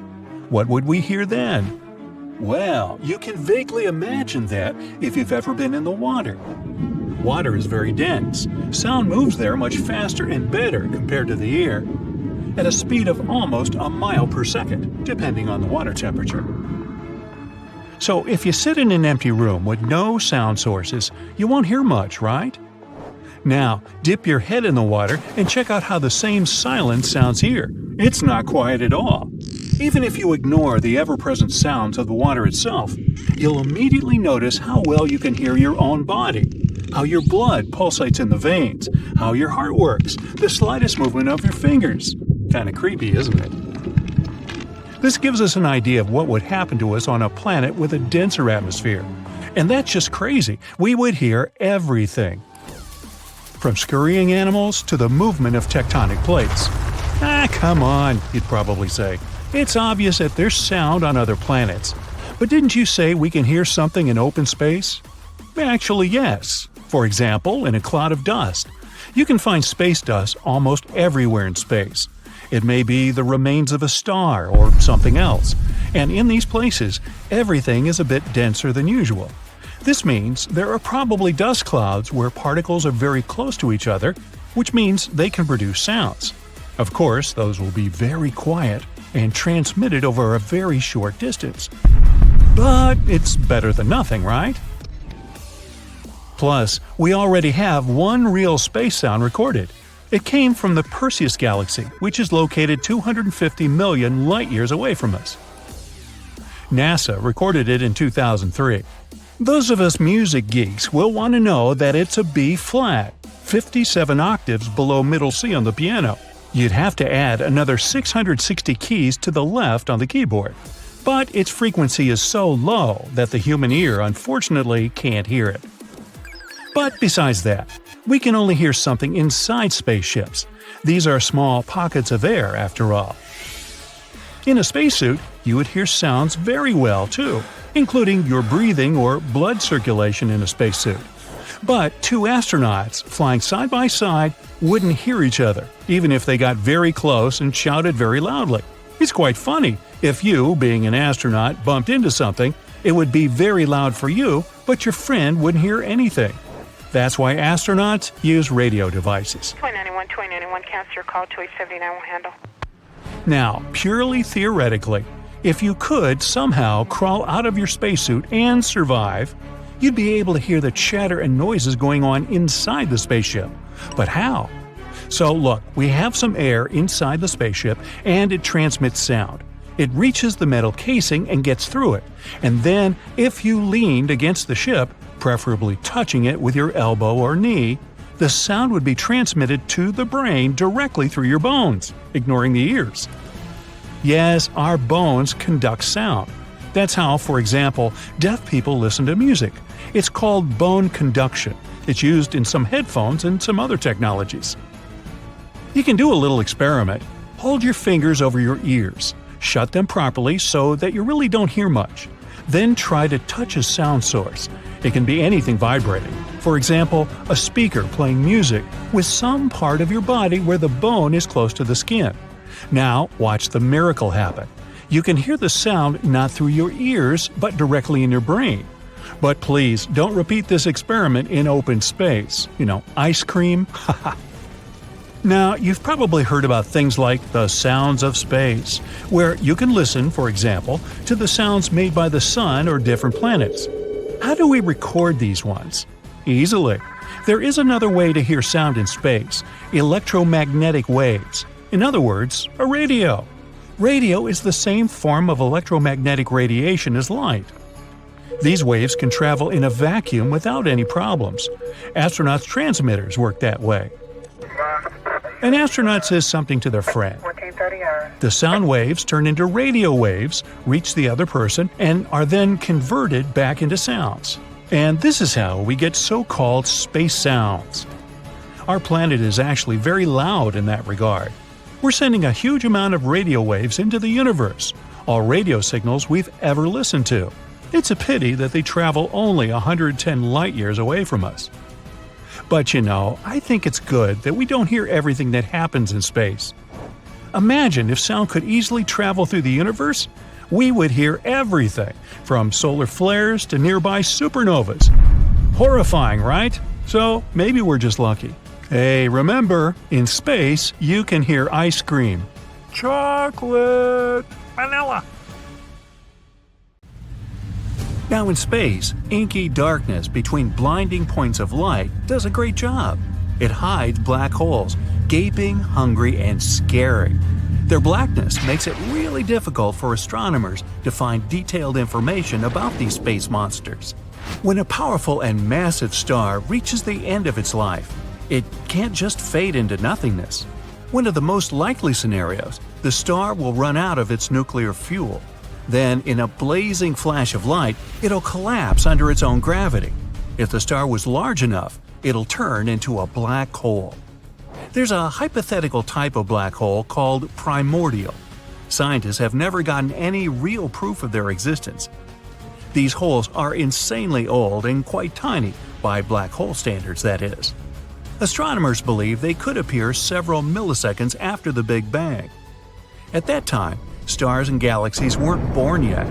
What would we hear then? Well, you can vaguely imagine that if you've ever been in the water. Water is very dense. Sound moves there much faster and better compared to the air, at a speed of almost a mile per second, depending on the water temperature. So if you sit in an empty room with no sound sources, you won't hear much, right? Now, dip your head in the water and check out how the same silence sounds here. It's not quiet at all. Even if you ignore the ever-present sounds of the water itself, you'll immediately notice how well you can hear your own body, how your blood pulsates in the veins, how your heart works, the slightest movement of your fingers. Kinda creepy, isn't it? This gives us an idea of what would happen to us on a planet with a denser atmosphere. And that's just crazy. We would hear everything. from scurrying animals to the movement of tectonic plates. Ah, come on, you'd probably say. It's obvious that there's sound on other planets. But didn't you say we can hear something in open space? Actually, yes. For example, in a cloud of dust. You can find space dust almost everywhere in space. It may be the remains of a star or something else. And in these places, everything is a bit denser than usual. This means there are probably dust clouds where particles are very close to each other, which means they can produce sounds. Of course, those will be very quiet and transmitted over a very short distance. But it's better than nothing, right? Plus, we already have one real space sound recorded. It came from the Perseus galaxy, which is located 250 million light-years away from us. NASA recorded it in 2003. Those of us music geeks will want to know that it's a B flat, 57 octaves below middle C on the piano. You'd have to add another 660 keys to the left on the keyboard. But its frequency is so low that the human ear unfortunately can't hear it. But besides that, we can only hear something inside spaceships. These are small pockets of air, after all. In a spacesuit, you would hear sounds very well too, including your breathing or blood circulation in a spacesuit. But two astronauts flying side by side wouldn't hear each other, even if they got very close and shouted very loudly. It's quite funny. If you, being an astronaut, bumped into something, it would be very loud for you, but your friend wouldn't hear anything. That's why astronauts use radio devices. 291, cancel your call, 2879 will handle. Now, purely theoretically, if you could somehow crawl out of your spacesuit and survive, you'd be able to hear the chatter and noises going on inside the spaceship. But how? So look, we have some air inside the spaceship and it transmits sound. It reaches the metal casing and gets through it. And then, if you leaned against the ship, preferably touching it with your elbow or knee, the sound would be transmitted to the brain directly through your bones, ignoring the ears. Yes, our bones conduct sound. That's how, for example, deaf people listen to music. It's called bone conduction. It's used in some headphones and some other technologies. You can do a little experiment. Hold your fingers over your ears. Shut them properly so that you really don't hear much. Then try to touch a sound source. It can be anything vibrating. For example, a speaker playing music with some part of your body where the bone is close to the skin. Now, watch the miracle happen. You can hear the sound not through your ears, but directly in your brain. But please, don't repeat this experiment in open space. Ice cream? Haha. Now, you've probably heard about things like the sounds of space, where you can listen, for example, to the sounds made by the sun or different planets. How do we record these ones? Easily. There is another way to hear sound in space: electromagnetic waves. In other words, a radio. Radio is the same form of electromagnetic radiation as light. These waves can travel in a vacuum without any problems. Astronauts' transmitters work that way. An astronaut says something to their friend. The sound waves turn into radio waves, reach the other person, and are then converted back into sounds. And this is how we get so-called space sounds. Our planet is actually very loud in that regard. We're sending a huge amount of radio waves into the universe, all radio signals we've ever listened to. It's a pity that they travel only 110 light-years away from us. But I think it's good that we don't hear everything that happens in space. Imagine if sound could easily travel through the universe. We would hear everything, from solar flares to nearby supernovas. Horrifying, right? So maybe we're just lucky. Hey, remember, in space, you can hear ice cream. Chocolate! Vanilla! Now in space, inky darkness between blinding points of light does a great job. It hides black holes, gaping, hungry, and scary. Their blackness makes it really difficult for astronomers to find detailed information about these space monsters. When a powerful and massive star reaches the end of its life, it can't just fade into nothingness. One of the most likely scenarios, the star will run out of its nuclear fuel. Then, in a blazing flash of light, it'll collapse under its own gravity. If the star was large enough, it'll turn into a black hole. There's a hypothetical type of black hole called primordial. Scientists have never gotten any real proof of their existence. These holes are insanely old and quite tiny, by black hole standards that is. Astronomers believe they could appear several milliseconds after the Big Bang. At that time, stars and galaxies weren't born yet.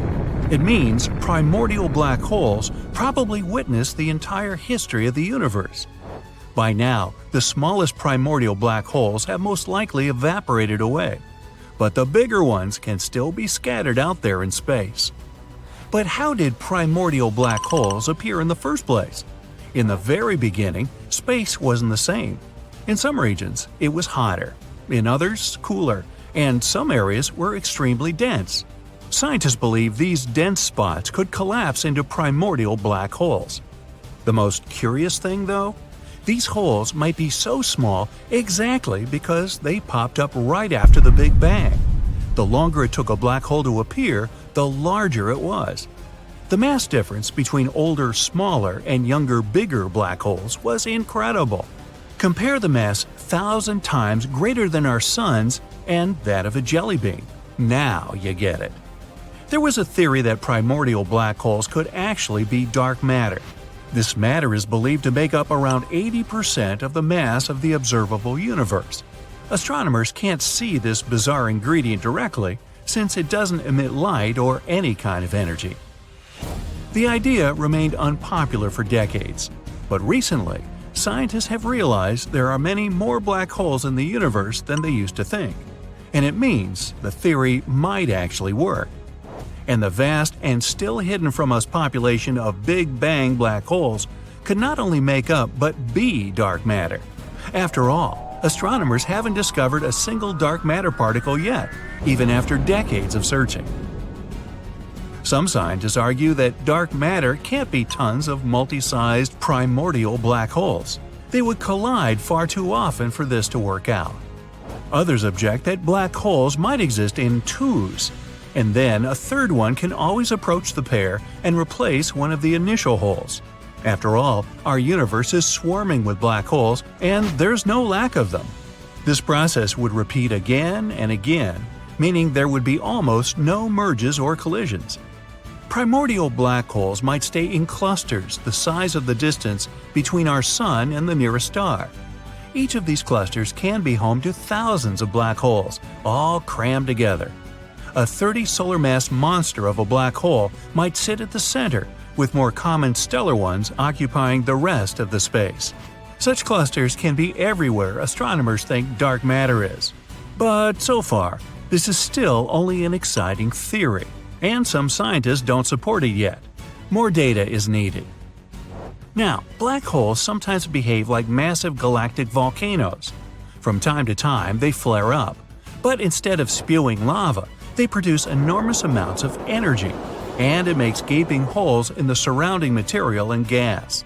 It means primordial black holes probably witnessed the entire history of the universe. By now, the smallest primordial black holes have most likely evaporated away, but the bigger ones can still be scattered out there in space. But how did primordial black holes appear in the first place? In the very beginning, space wasn't the same. In some regions, it was hotter, in others, cooler, and some areas were extremely dense. Scientists believe these dense spots could collapse into primordial black holes. The most curious thing, though? These holes might be so small exactly because they popped up right after the Big Bang. The longer it took a black hole to appear, the larger it was. The mass difference between older, smaller, and younger, bigger black holes was incredible. Compare the mass 1,000 times greater than our Sun's and that of a jelly bean. Now you get it. There was a theory that primordial black holes could actually be dark matter. This matter is believed to make up around 80% of the mass of the observable universe. Astronomers can't see this bizarre ingredient directly since it doesn't emit light or any kind of energy. The idea remained unpopular for decades, but recently, scientists have realized there are many more black holes in the universe than they used to think, and it means the theory might actually work. And the vast and still hidden from us population of Big Bang black holes could not only make up but be dark matter. After all, astronomers haven't discovered a single dark matter particle yet, even after decades of searching. Some scientists argue that dark matter can't be tons of multi-sized primordial black holes. They would collide far too often for this to work out. Others object that black holes might exist in twos, and then a third one can always approach the pair and replace one of the initial holes. After all, our universe is swarming with black holes, and there's no lack of them. This process would repeat again and again, meaning there would be almost no merges or collisions. Primordial black holes might stay in clusters the size of the distance between our Sun and the nearest star. Each of these clusters can be home to thousands of black holes, all crammed together. A 30 solar mass monster of a black hole might sit at the center, with more common stellar ones occupying the rest of the space. Such clusters can be everywhere astronomers think dark matter is. But so far, this is still only an exciting theory, and some scientists don't support it yet. More data is needed. Now, black holes sometimes behave like massive galactic volcanoes. From time to time, they flare up, but instead of spewing lava, they produce enormous amounts of energy, and it makes gaping holes in the surrounding material and gas.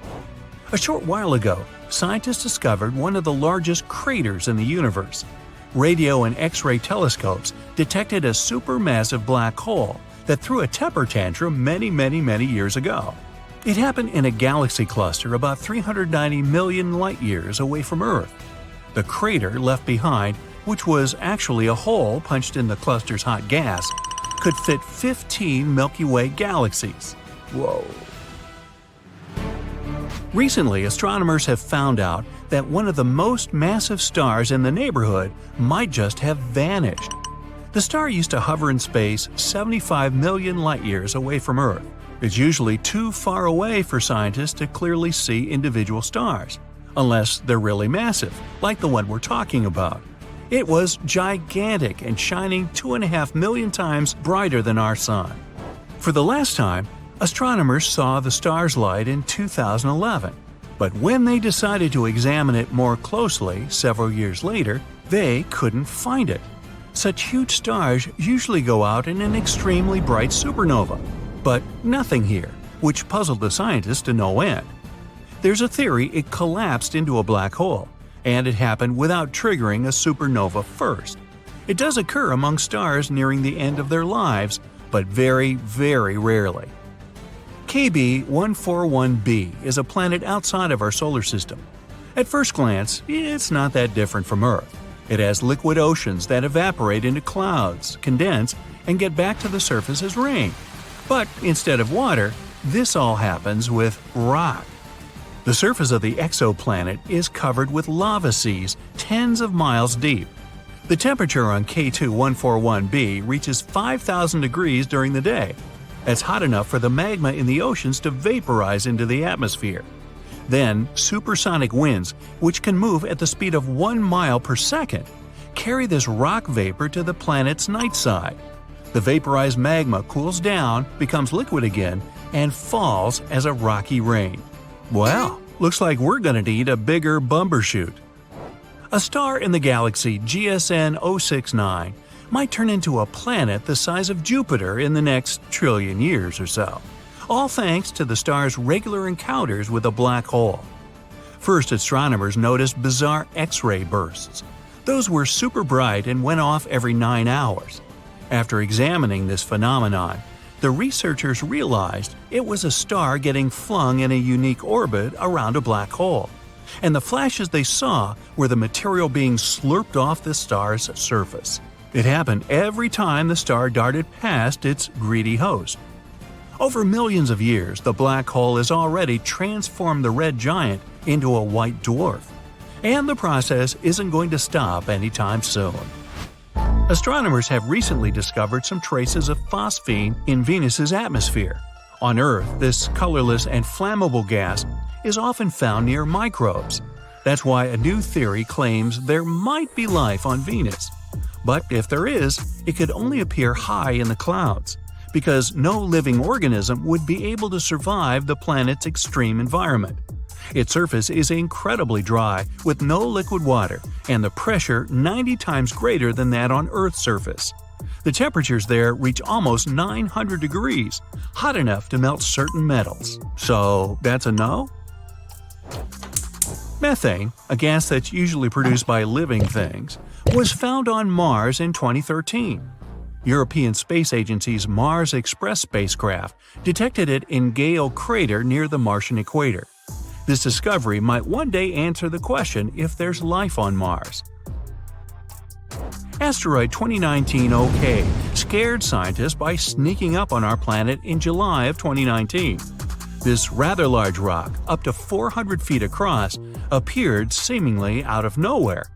A short while ago, scientists discovered one of the largest craters in the universe. Radio and X-ray telescopes detected a supermassive black hole that threw a temper tantrum many years ago. It happened in a galaxy cluster about 390 million light-years away from Earth. The crater left behind, which was actually a hole punched in the cluster's hot gas, could fit 15 Milky Way galaxies. Whoa! Recently, astronomers have found out that one of the most massive stars in the neighborhood might just have vanished. The star used to hover in space 75 million light-years away from Earth. It's usually too far away for scientists to clearly see individual stars, unless they're really massive, like the one we're talking about. It was gigantic and shining 2.5 million times brighter than our Sun. For the last time, astronomers saw the star's light in 2011, but when they decided to examine it more closely several years later, they couldn't find it. Such huge stars usually go out in an extremely bright supernova, but nothing here, which puzzled the scientists to no end. There's a theory it collapsed into a black hole, and it happened without triggering a supernova first. It does occur among stars nearing the end of their lives, but very rarely. KB 141b is a planet outside of our solar system. At first glance, it's not that different from Earth. It has liquid oceans that evaporate into clouds, condense, and get back to the surface as rain. But instead of water, this all happens with rock. The surface of the exoplanet is covered with lava seas tens of miles deep. The temperature on K2141b reaches 5,000 degrees during the day. That's hot enough for the magma in the oceans to vaporize into the atmosphere. Then, supersonic winds, which can move at the speed of 1 mile per second, carry this rock vapor to the planet's night side. The vaporized magma cools down, becomes liquid again, and falls as a rocky rain. Well, looks like we're gonna need a bigger bumbershoot. A star in the galaxy GSN 069 might turn into a planet the size of Jupiter in the next trillion years or so, all thanks to the star's regular encounters with a black hole. First, astronomers noticed bizarre X-ray bursts. Those were super bright and went off every 9 hours. After examining this phenomenon, the researchers realized it was a star getting flung in a unique orbit around a black hole, and the flashes they saw were the material being slurped off the star's surface. It happened every time the star darted past its greedy host. Over millions of years, the black hole has already transformed the red giant into a white dwarf, and the process isn't going to stop anytime soon. Astronomers have recently discovered some traces of phosphine in Venus's atmosphere. On Earth, this colorless and flammable gas is often found near microbes. That's why a new theory claims there might be life on Venus. But if there is, it could only appear high in the clouds, because no living organism would be able to survive the planet's extreme environment. Its surface is incredibly dry, with no liquid water, and the pressure 90 times greater than that on Earth's surface. The temperatures there reach almost 900 degrees, hot enough to melt certain metals. So that's a no? Methane, a gas that's usually produced by living things, was found on Mars in 2013. European Space Agency's Mars Express spacecraft detected it in Gale Crater near the Martian equator. This discovery might one day answer the question if there's life on Mars. Asteroid 2019 OK scared scientists by sneaking up on our planet in July of 2019. This rather large rock, up to 400 feet across, appeared seemingly out of nowhere.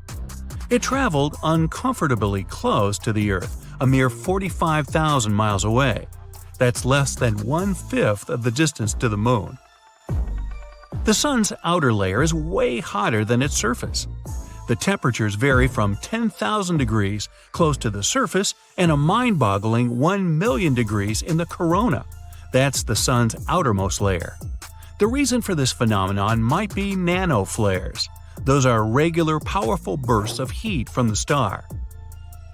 It traveled uncomfortably close to the Earth, a mere 45,000 miles away. That's less than 1/5 of the distance to the Moon. The Sun's outer layer is way hotter than its surface. The temperatures vary from 10,000 degrees close to the surface and a mind-boggling 1 million degrees in the corona. That's the Sun's outermost layer. The reason for this phenomenon might be nanoflares. Those are regular, powerful bursts of heat from the star.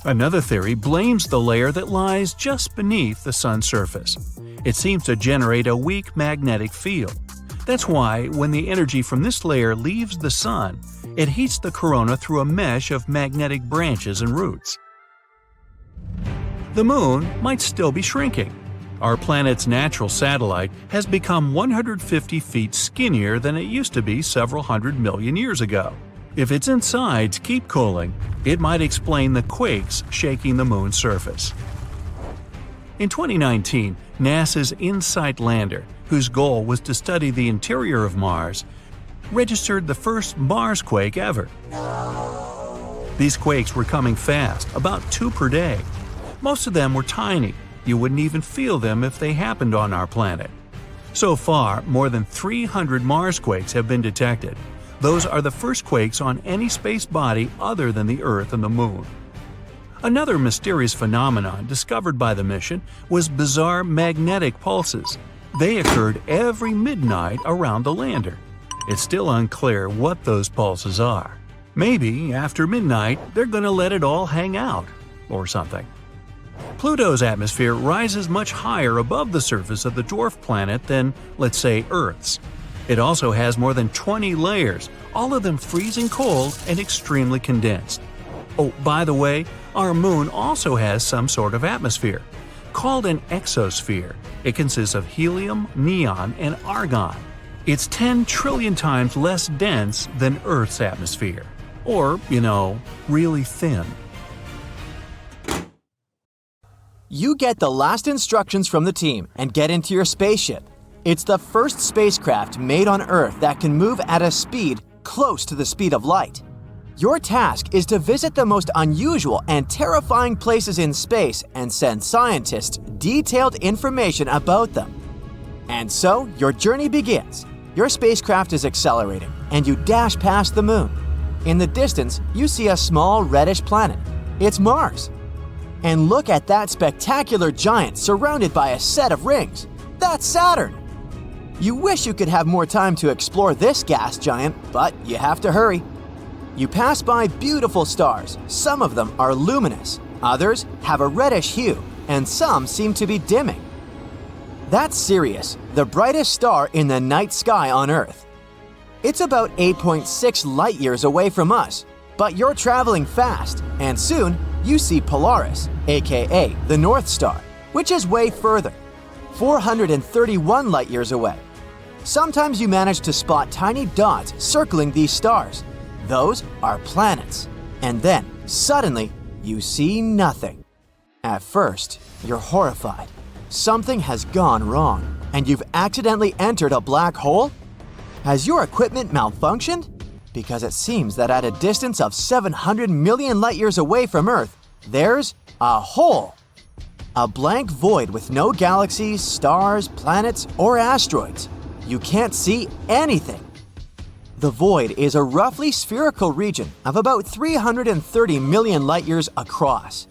Another theory blames the layer that lies just beneath the Sun's surface. It seems to generate a weak magnetic field. That's why, when the energy from this layer leaves the Sun, it heats the corona through a mesh of magnetic branches and roots. The Moon might still be shrinking. Our planet's natural satellite has become 150 feet skinnier than it used to be several hundred million years ago. If its insides keep cooling, it might explain the quakes shaking the Moon's surface. In 2019, NASA's InSight lander, whose goal was to study the interior of Mars, registered the first Mars quake ever. These quakes were coming fast, about 2 per day. Most of them were tiny. You wouldn't even feel them if they happened on our planet. So far, more than 300 Mars quakes have been detected. Those are the first quakes on any space body other than the Earth and the Moon. Another mysterious phenomenon discovered by the mission was bizarre magnetic pulses. They occurred every midnight around the lander. It's still unclear what those pulses are. Maybe after midnight they're gonna let it all hang out, or something. Pluto's atmosphere rises much higher above the surface of the dwarf planet than, let's say, Earth's. It also has more than 20 layers, all of them freezing cold and extremely condensed. Oh, by the way, our Moon also has some sort of atmosphere. Called an exosphere, it consists of helium, neon, and argon. It's 10 trillion times less dense than Earth's atmosphere. Or, really thin. You get the last instructions from the team and get into your spaceship. It's the first spacecraft made on Earth that can move at a speed close to the speed of light. Your task is to visit the most unusual and terrifying places in space and send scientists detailed information about them. And so, your journey begins. Your spacecraft is accelerating, and you dash past the moon. In the distance, you see a small reddish planet. It's Mars. And look at that spectacular giant surrounded by a set of rings. That's Saturn. You wish you could have more time to explore this gas giant, but you have to hurry. You pass by beautiful stars. Some of them are luminous, others have a reddish hue, and some seem to be dimming. That's Sirius, the brightest star in the night sky on Earth. It's about 8.6 light-years away from us, but you're traveling fast, and soon you see Polaris, aka the North Star, which is way further, 431 light-years away. Sometimes you manage to spot tiny dots circling these stars. Those are planets. And then, suddenly, you see nothing. At first, you're horrified. Something has gone wrong, and you've accidentally entered a black hole? Has your equipment malfunctioned? Because it seems that at a distance of 700 million light-years away from Earth, there's a hole. A blank void with no galaxies, stars, planets, or asteroids. You can't see anything. The void is a roughly spherical region of about 330 million light-years across.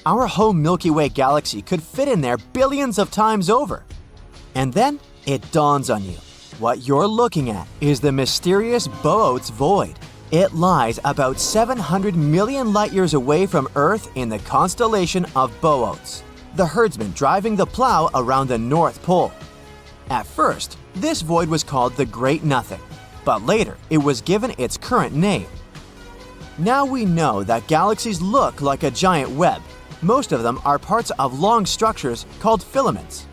Our home Milky Way galaxy could fit in there billions of times over. And then it dawns on you. What you're looking at is the mysterious Boötes void. It lies about 700 million light-years away from Earth in the constellation of Boötes, the herdsman driving the plow around the North Pole. At first, this void was called the Great Nothing, but later it was given its current name. Now we know that galaxies look like a giant web. Most of them are parts of long structures called filaments.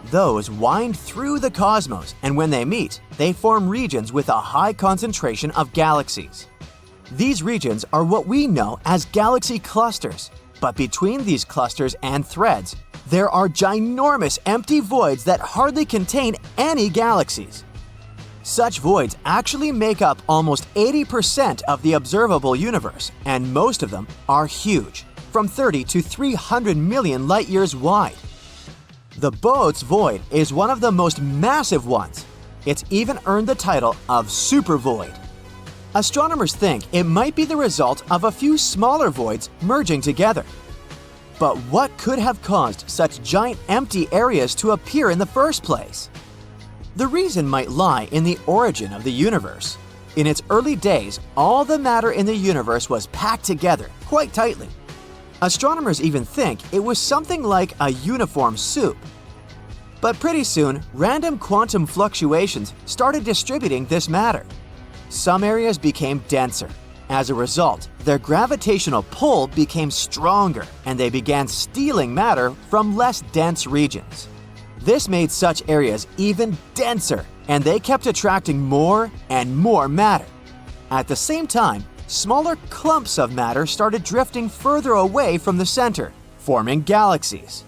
Those wind through the cosmos, and when they meet, they form regions with a high concentration of galaxies. These regions are what we know as galaxy clusters, but between these clusters and threads, there are ginormous empty voids that hardly contain any galaxies. Such voids actually make up almost 80% of the observable universe, and most of them are huge, from 30 to 300 million light-years wide. The Boötes void is one of the most massive ones. It's even earned the title of supervoid. Astronomers think it might be the result of a few smaller voids merging together. But what could have caused such giant empty areas to appear in the first place? The reason might lie in the origin of the universe. In its early days, all the matter in the universe was packed together quite tightly. Astronomers even think it was something like a uniform soup. But pretty soon, random quantum fluctuations started distributing this matter. Some areas became denser. As a result, their gravitational pull became stronger, and they began stealing matter from less dense regions. This made such areas even denser, and they kept attracting more and more matter. At the same time, smaller clumps of matter started drifting further away from the center, forming galaxies.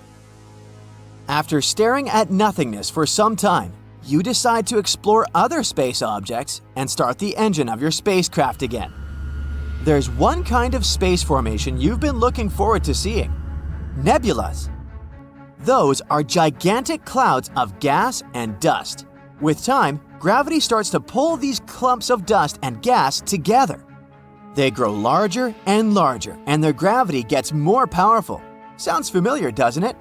After staring at nothingness for some time, you decide to explore other space objects and start the engine of your spacecraft again. There's one kind of space formation you've been looking forward to seeing: nebulas. Those are gigantic clouds of gas and dust. With time, gravity starts to pull these clumps of dust and gas together. They grow larger and larger, and their gravity gets more powerful. Sounds familiar, doesn't it?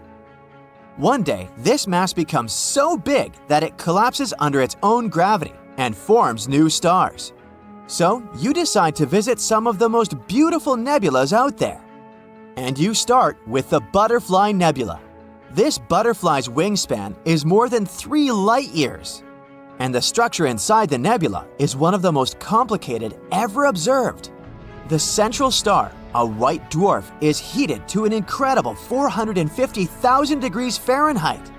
One day, this mass becomes so big that it collapses under its own gravity and forms new stars. So, you decide to visit some of the most beautiful nebulas out there. And you start with the Butterfly Nebula. This butterfly's wingspan is more than 3 light-years. And the structure inside the nebula is one of the most complicated ever observed. The central star, a white dwarf, is heated to an incredible 450,000 degrees Fahrenheit.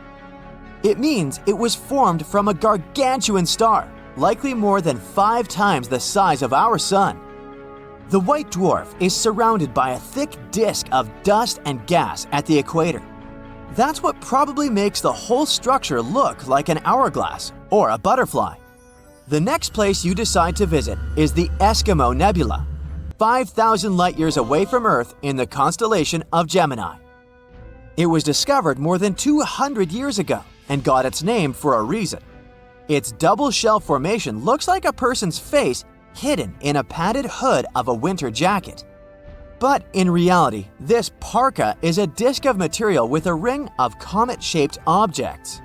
It means it was formed from a gargantuan star, likely more than 5 times the size of our Sun. The white dwarf is surrounded by a thick disk of dust and gas at the equator. That's what probably makes the whole structure look like an hourglass or a butterfly. The next place you decide to visit is the Eskimo Nebula, 5,000 light-years away from Earth in the constellation of Gemini. It was discovered more than 200 years ago and got its name for a reason. Its double shell formation looks like a person's face hidden in a padded hood of a winter jacket. But in reality, this parka is a disk of material with a ring of comet-shaped objects.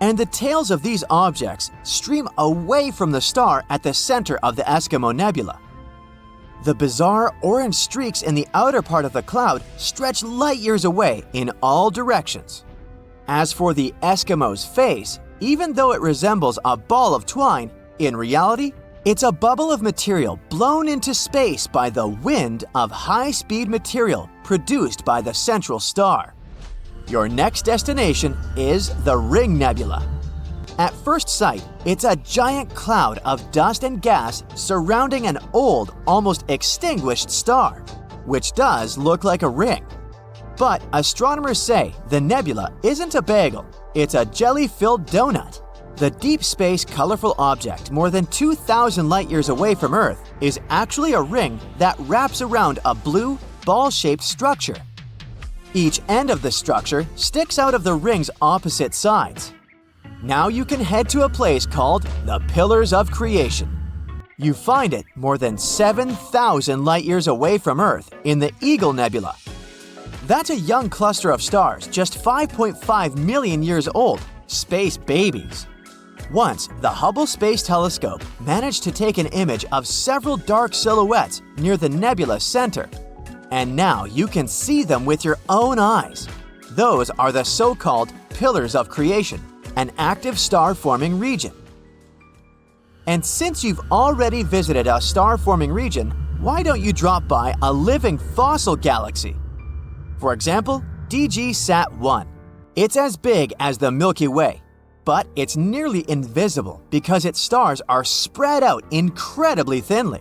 And the tails of these objects stream away from the star at the center of the Eskimo Nebula. The bizarre orange streaks in the outer part of the cloud stretch light-years away in all directions. As for the Eskimo's face, even though it resembles a ball of twine, in reality, it's a bubble of material blown into space by the wind of high-speed material produced by the central star. Your next destination is the Ring Nebula. At first sight, it's a giant cloud of dust and gas surrounding an old, almost extinguished star, which does look like a ring. But astronomers say the nebula isn't a bagel, it's a jelly-filled donut. The deep space colorful object more than 2,000 light-years away from Earth is actually a ring that wraps around a blue, ball-shaped structure. Each end of the structure sticks out of the ring's opposite sides. Now you can head to a place called the Pillars of Creation. You find it more than 7,000 light-years away from Earth in the Eagle Nebula. That's a young cluster of stars just 5.5 million years old, space babies. Once, the Hubble Space Telescope managed to take an image of several dark silhouettes near the nebula's center. And now you can see them with your own eyes. Those are the so-called Pillars of Creation, an active star-forming region. And since you've already visited a star-forming region, why don't you drop by a living fossil galaxy? For example, DG-SAT-1. It's as big as the Milky Way, but it's nearly invisible because its stars are spread out incredibly thinly.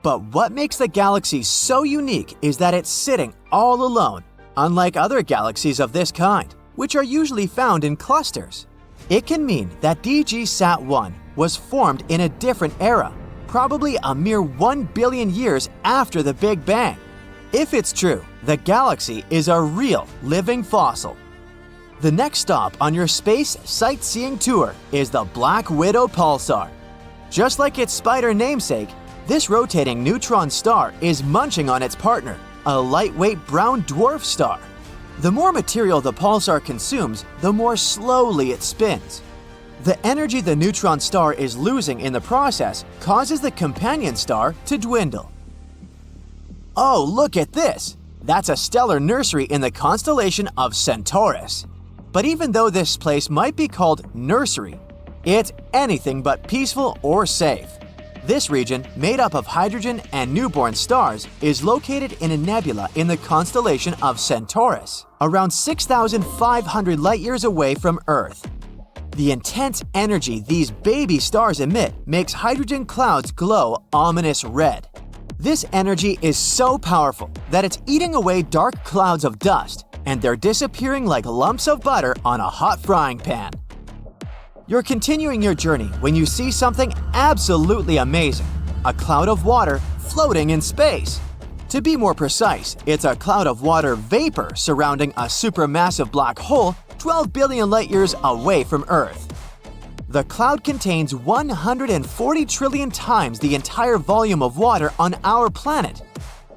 But what makes the galaxy so unique is that it's sitting all alone, unlike other galaxies of this kind, which are usually found in clusters. It can mean that DG-SAT-1 was formed in a different era, probably a mere 1 billion years after the Big Bang. If it's true, the galaxy is a real living fossil. The next stop on your space sightseeing tour is the Black Widow Pulsar. Just like its spider namesake, this rotating neutron star is munching on its partner, a lightweight brown dwarf star. The more material the pulsar consumes, the more slowly it spins. The energy the neutron star is losing in the process causes the companion star to dwindle. Oh, look at this! That's a stellar nursery in the constellation of Centaurus. But even though this place might be called nursery, it's anything but peaceful or safe. This region, made up of hydrogen and newborn stars, is located in a nebula in the constellation of Centaurus, around 6,500 light-years away from Earth. The intense energy these baby stars emit makes hydrogen clouds glow ominous red. This energy is so powerful that it's eating away dark clouds of dust, and they're disappearing like lumps of butter on a hot frying pan. You're continuing your journey when you see something absolutely amazing, a cloud of water floating in space. To be more precise, it's a cloud of water vapor surrounding a supermassive black hole 12 billion light-years away from Earth. The cloud contains 140 trillion times the entire volume of water on our planet.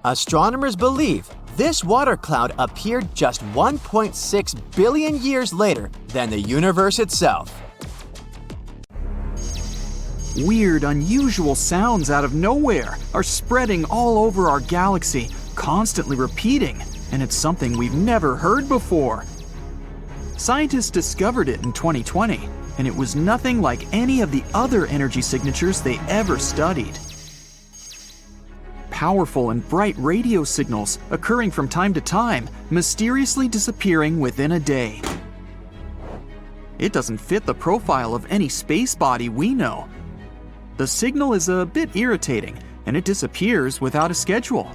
Astronomers believe this water cloud appeared just 1.6 billion years later than the universe itself. Weird, unusual sounds out of nowhere are spreading all over our galaxy, constantly repeating, and it's something we've never heard before. Scientists discovered it in 2020, and it was nothing like any of the other energy signatures they ever studied. Powerful and bright radio signals occurring from time to time, mysteriously disappearing within a day. It doesn't fit the profile of any space body we know. The signal is a bit irritating, and it disappears without a schedule.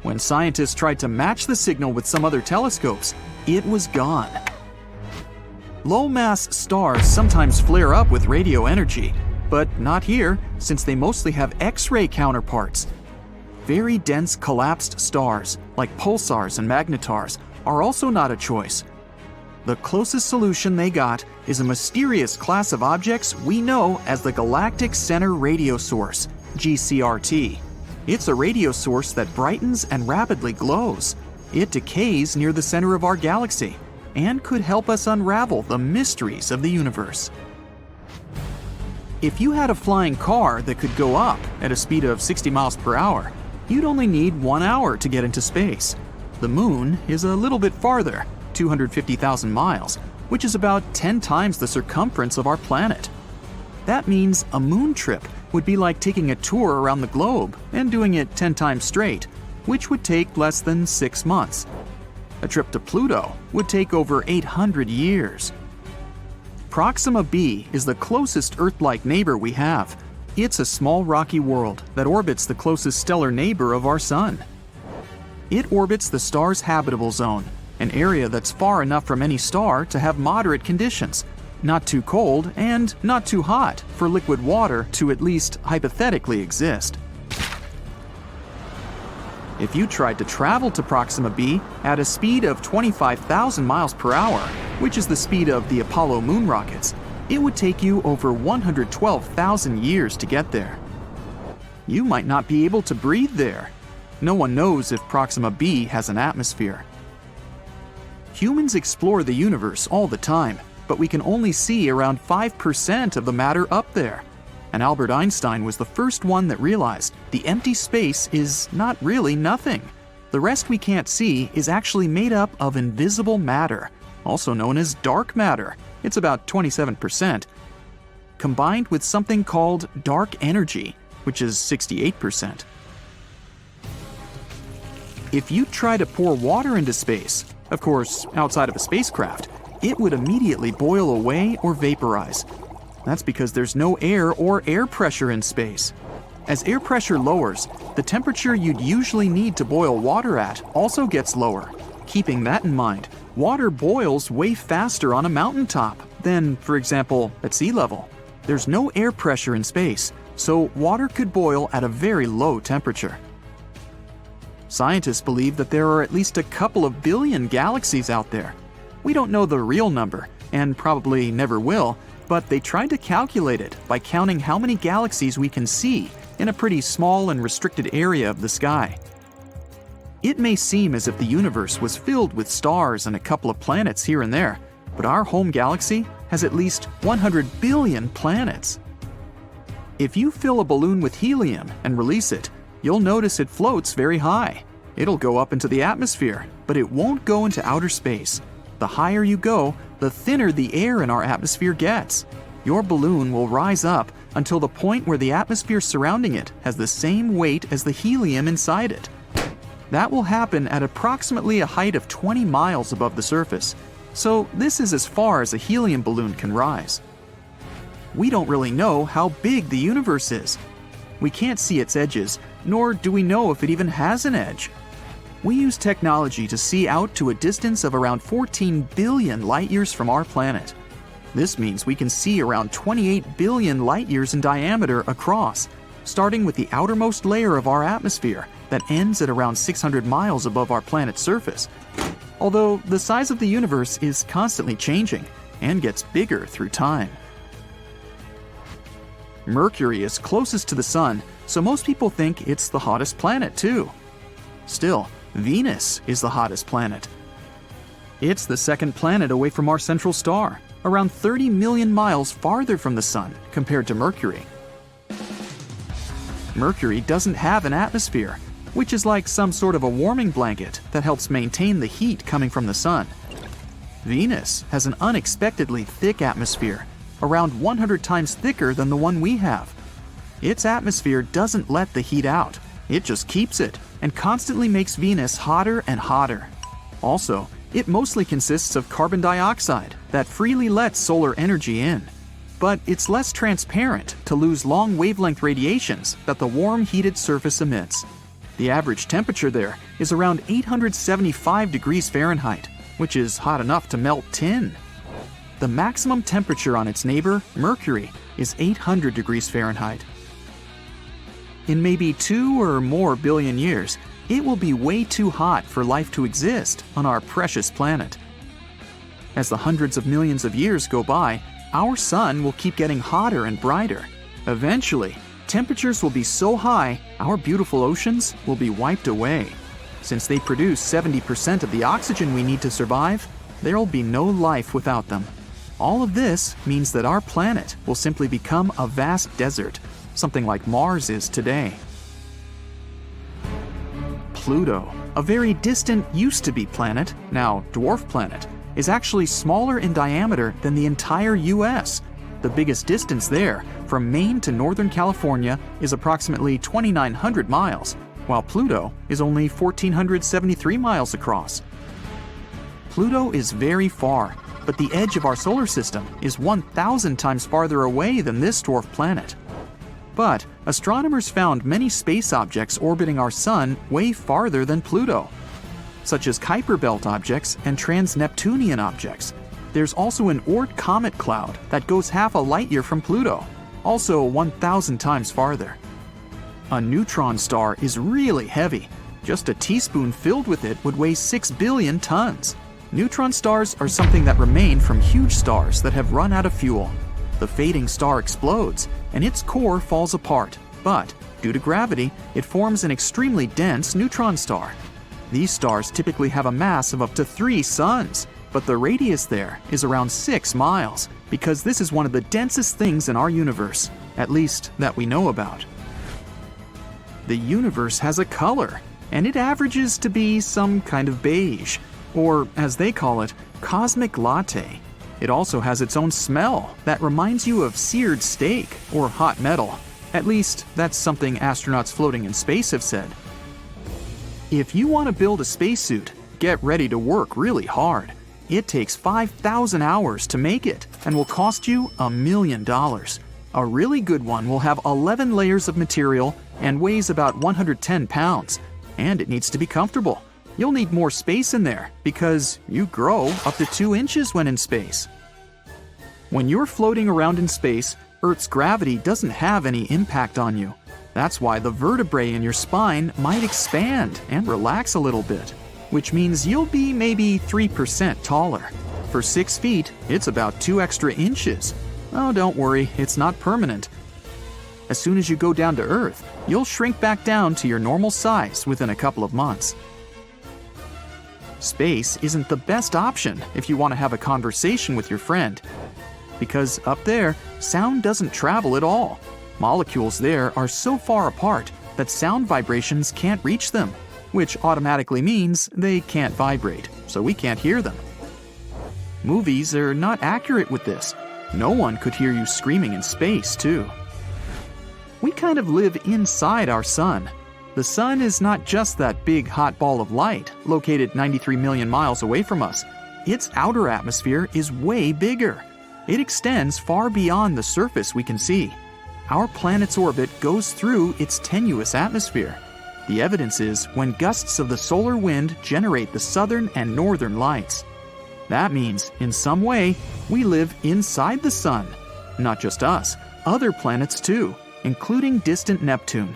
When scientists tried to match the signal with some other telescopes, it was gone. Low-mass stars sometimes flare up with radio energy, but not here, since they mostly have X-ray counterparts. Very dense collapsed stars, like pulsars and magnetars, are also not a choice. The closest solution they got is a mysterious class of objects we know as the Galactic Center Radio Source, GCRT. It's a radio source that brightens and rapidly glows. It decays near the center of our galaxy and could help us unravel the mysteries of the universe. If you had a flying car that could go up at a speed of 60 miles per hour, you'd only need 1 hour to get into space. The moon is a little bit farther, 250,000 miles, which is about 10 times the circumference of our planet. That means a moon trip would be like taking a tour around the globe and doing it 10 times straight, which would take less than 6 months. A trip to Pluto would take over 800 years. Proxima b is the closest Earth-like neighbor we have. It's a small rocky world that orbits the closest stellar neighbor of our Sun. It orbits the star's habitable zone, an area that's far enough from any star to have moderate conditions, not too cold and not too hot for liquid water to at least hypothetically exist. If you tried to travel to Proxima b at a speed of 25,000 miles per hour, which is the speed of the Apollo moon rockets, it would take you over 112,000 years to get there. You might not be able to breathe there. No one knows if Proxima b has an atmosphere. Humans explore the universe all the time, but we can only see around 5% of the matter up there. And Albert Einstein was the first one that realized the empty space is not really nothing. The rest we can't see is actually made up of invisible matter, also known as dark matter. It's about 27%, combined with something called dark energy, which is 68%. If you try to pour water into space, of course, outside of a spacecraft, it would immediately boil away or vaporize. That's because there's no air or air pressure in space. As air pressure lowers, the temperature you'd usually need to boil water at also gets lower. Keeping that in mind, water boils way faster on a mountaintop than, for example, at sea level. There's no air pressure in space, so water could boil at a very low temperature. Scientists believe that there are at least a couple of billion galaxies out there. We don't know the real number, and probably never will, but they tried to calculate it by counting how many galaxies we can see in a pretty small and restricted area of the sky. It may seem as if the universe was filled with stars and a couple of planets here and there, but our home galaxy has at least 100 billion planets. If you fill a balloon with helium and release it, you'll notice it floats very high. It'll go up into the atmosphere, but it won't go into outer space. The higher you go, the thinner the air in our atmosphere gets. Your balloon will rise up until the point where the atmosphere surrounding it has the same weight as the helium inside it. That will happen at approximately a height of 20 miles above the surface, so this is as far as a helium balloon can rise. We don't really know how big the universe is. We can't see its edges, nor do we know if it even has an edge. We use technology to see out to a distance of around 14 billion light-years from our planet. This means we can see around 28 billion light-years in diameter across, starting with the outermost layer of our atmosphere that ends at around 600 miles above our planet's surface. Although the size of the universe is constantly changing and gets bigger through time. Mercury is closest to the Sun, so most people think it's the hottest planet too. Still, Venus is the hottest planet. It's the second planet away from our central star, around 30 million miles farther from the Sun compared to Mercury. Mercury doesn't have an atmosphere, which is like some sort of a warming blanket that helps maintain the heat coming from the Sun. Venus has an unexpectedly thick atmosphere, around 100 times thicker than the one we have. Its atmosphere doesn't let the heat out, it just keeps it and constantly makes Venus hotter and hotter. Also, it mostly consists of carbon dioxide that freely lets solar energy in. but it's less transparent to lose long wavelength radiations that the warm, heated surface emits. The average temperature there is around 875 degrees Fahrenheit, which is hot enough to melt tin. The maximum temperature on its neighbor, Mercury, is 800 degrees Fahrenheit. In maybe 2 or more billion years, it will be way too hot for life to exist on our precious planet. As the hundreds of millions of years go by, our sun will keep getting hotter and brighter. Eventually, temperatures will be so high, our beautiful oceans will be wiped away. Since they produce 70% of the oxygen we need to survive, there'll be no life without them. All of this means that our planet will simply become a vast desert, something like Mars is today. Pluto, a very distant used-to-be planet, now dwarf planet, is actually smaller in diameter than the entire US. The biggest distance there, from Maine to Northern California, is approximately 2,900 miles, while Pluto is only 1,473 miles across. Pluto is very far, but the edge of our solar system is 1,000 times farther away than this dwarf planet. But astronomers found many space objects orbiting our sun way farther than Pluto, such as Kuiper Belt objects and trans-Neptunian objects. There's also an Oort comet cloud that goes half a light year from Pluto, also 1,000 times farther. A neutron star is really heavy. Just a teaspoon filled with it would weigh 6 billion tons. Neutron stars are something that remain from huge stars that have run out of fuel. The fading star explodes, and its core falls apart, but due to gravity, it forms an extremely dense neutron star. These stars typically have a mass of up to 3 suns, but the radius there is around 6 miles, because this is one of the densest things in our universe, at least that we know about. The universe has a color, and it averages to be some kind of beige, or as they call it, cosmic latte. It also has its own smell that reminds you of seared steak or hot metal. At least, that's something astronauts floating in space have said. If you want to build a spacesuit, get ready to work really hard. It takes 5,000 hours to make it and will cost you $1 million. A really good one will have 11 layers of material and weighs about 110 pounds, and it needs to be comfortable. You'll need more space in there because you grow up to 2 inches when in space. When you're floating around in space, Earth's gravity doesn't have any impact on you. That's why the vertebrae in your spine might expand and relax a little bit, which means you'll be maybe 3% taller. For 6 feet, it's about 2 extra inches. Oh, don't worry, it's not permanent. As soon as you go down to Earth, you'll shrink back down to your normal size within a couple of months. Space isn't the best option if you want to have a conversation with your friend, because up there, sound doesn't travel at all. Molecules there are so far apart that sound vibrations can't reach them, which automatically means they can't vibrate, so we can't hear them. Movies are not accurate with this. No one could hear you screaming in space, too. We kind of live inside our sun. The sun is not just that big hot ball of light located 93 million miles away from us. Its outer atmosphere is way bigger. It extends far beyond the surface we can see. Our planet's orbit goes through its tenuous atmosphere. The evidence is when gusts of the solar wind generate the southern and northern lights. That means, in some way, we live inside the sun. Not just us, other planets too, including distant Neptune.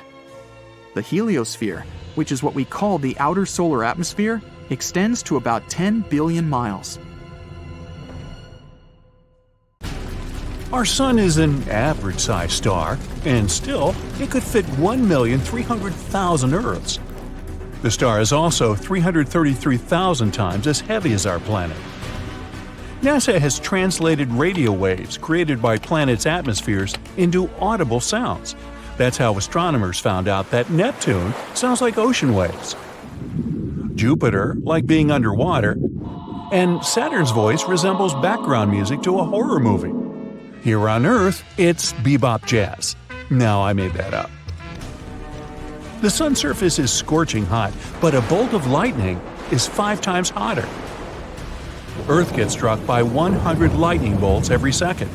The heliosphere, which is what we call the outer solar atmosphere, extends to about 10 billion miles. Our sun is an average-sized star, and still, it could fit 1,300,000 Earths. The star is also 333,000 times as heavy as our planet. NASA has translated radio waves created by planets' atmospheres into audible sounds. That's how astronomers found out that Neptune sounds like ocean waves, Jupiter like being underwater, and Saturn's voice resembles background music to a horror movie. Here on Earth, it's bebop jazz. No, I made that up. The sun's surface is scorching hot, but a bolt of lightning is 5 times hotter. Earth gets struck by 100 lightning bolts every second.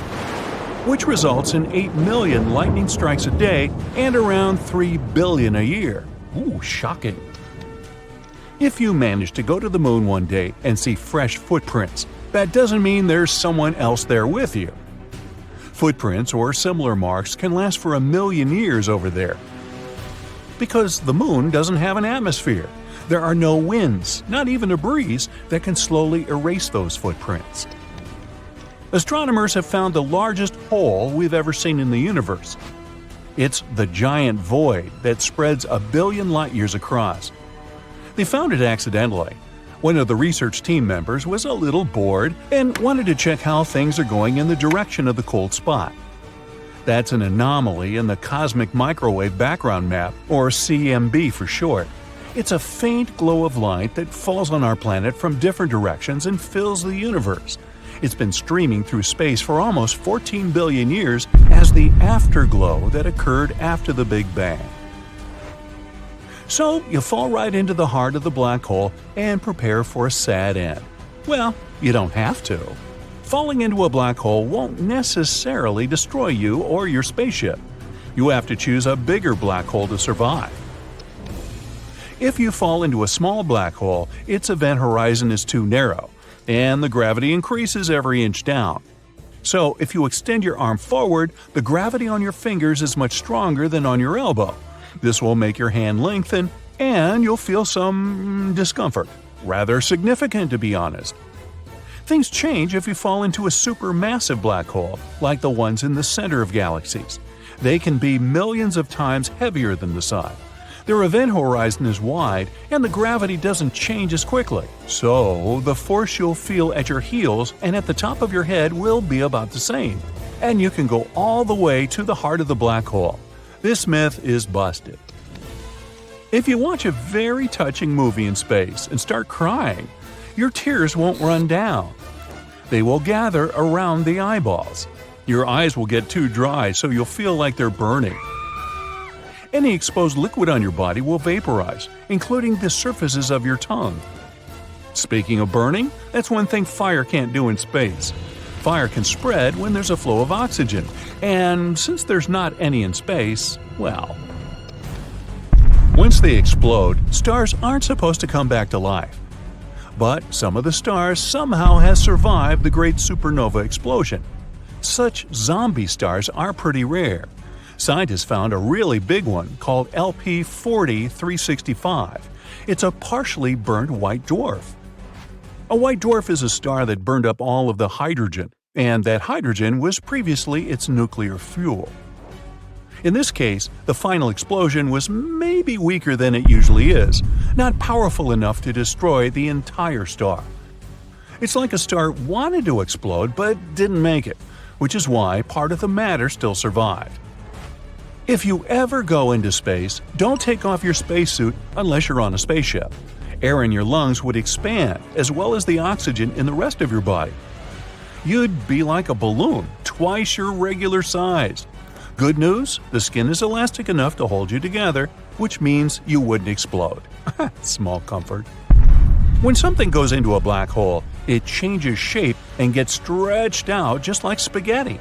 which results in 8 million lightning strikes a day and around 3 billion a year. Ooh, shocking. If you manage to go to the moon one day and see fresh footprints, that doesn't mean there's someone else there with you. Footprints or similar marks can last for 1 million years over there. Because the moon doesn't have an atmosphere, there are no winds, not even a breeze, that can slowly erase those footprints. Astronomers have found the largest hole we've ever seen in the universe. It's the giant void that spreads 1 billion light-years across. They found it accidentally. One of the research team members was a little bored and wanted to check how things are going in the direction of the cold spot. That's an anomaly in the Cosmic Microwave Background Map, or CMB for short. It's a faint glow of light that falls on our planet from different directions and fills the universe. It's been streaming through space for almost 14 billion years as the afterglow that occurred after the Big Bang. So you fall right into the heart of the black hole and prepare for a sad end. Well, you don't have to. Falling into a black hole won't necessarily destroy you or your spaceship. You have to choose a bigger black hole to survive. If you fall into a small black hole, its event horizon is too narrow, and the gravity increases every inch down. So if you extend your arm forward, the gravity on your fingers is much stronger than on your elbow. This will make your hand lengthen, and you'll feel some discomfort. Rather significant, to be honest. Things change if you fall into a supermassive black hole, like the ones in the center of galaxies. They can be millions of times heavier than the Sun. Their event horizon is wide, and the gravity doesn't change as quickly. So, the force you'll feel at your heels and at the top of your head will be about the same. And you can go all the way to the heart of the black hole. This myth is busted. If you watch a very touching movie in space and start crying, your tears won't run down. They will gather around the eyeballs. Your eyes will get too dry, so you'll feel like they're burning. Any exposed liquid on your body will vaporize, including the surfaces of your tongue. Speaking of burning, that's one thing fire can't do in space. Fire can spread when there's a flow of oxygen, and since there's not any in space, well. Once they explode, stars aren't supposed to come back to life. But some of the stars somehow have survived the great supernova explosion. Such zombie stars are pretty rare. Scientists found a really big one called LP 40-365. It's a partially burned white dwarf. A white dwarf is a star that burned up all of the hydrogen, and that hydrogen was previously its nuclear fuel. In this case, the final explosion was maybe weaker than it usually is, not powerful enough to destroy the entire star. It's like a star wanted to explode but didn't make it, which is why part of the matter still survived. If you ever go into space, don't take off your spacesuit unless you're on a spaceship. Air in your lungs would expand, as well as the oxygen in the rest of your body. You'd be like a balloon, twice your regular size. Good news, the skin is elastic enough to hold you together, which means you wouldn't explode. Small comfort. When something goes into a black hole, it changes shape and gets stretched out just like spaghetti.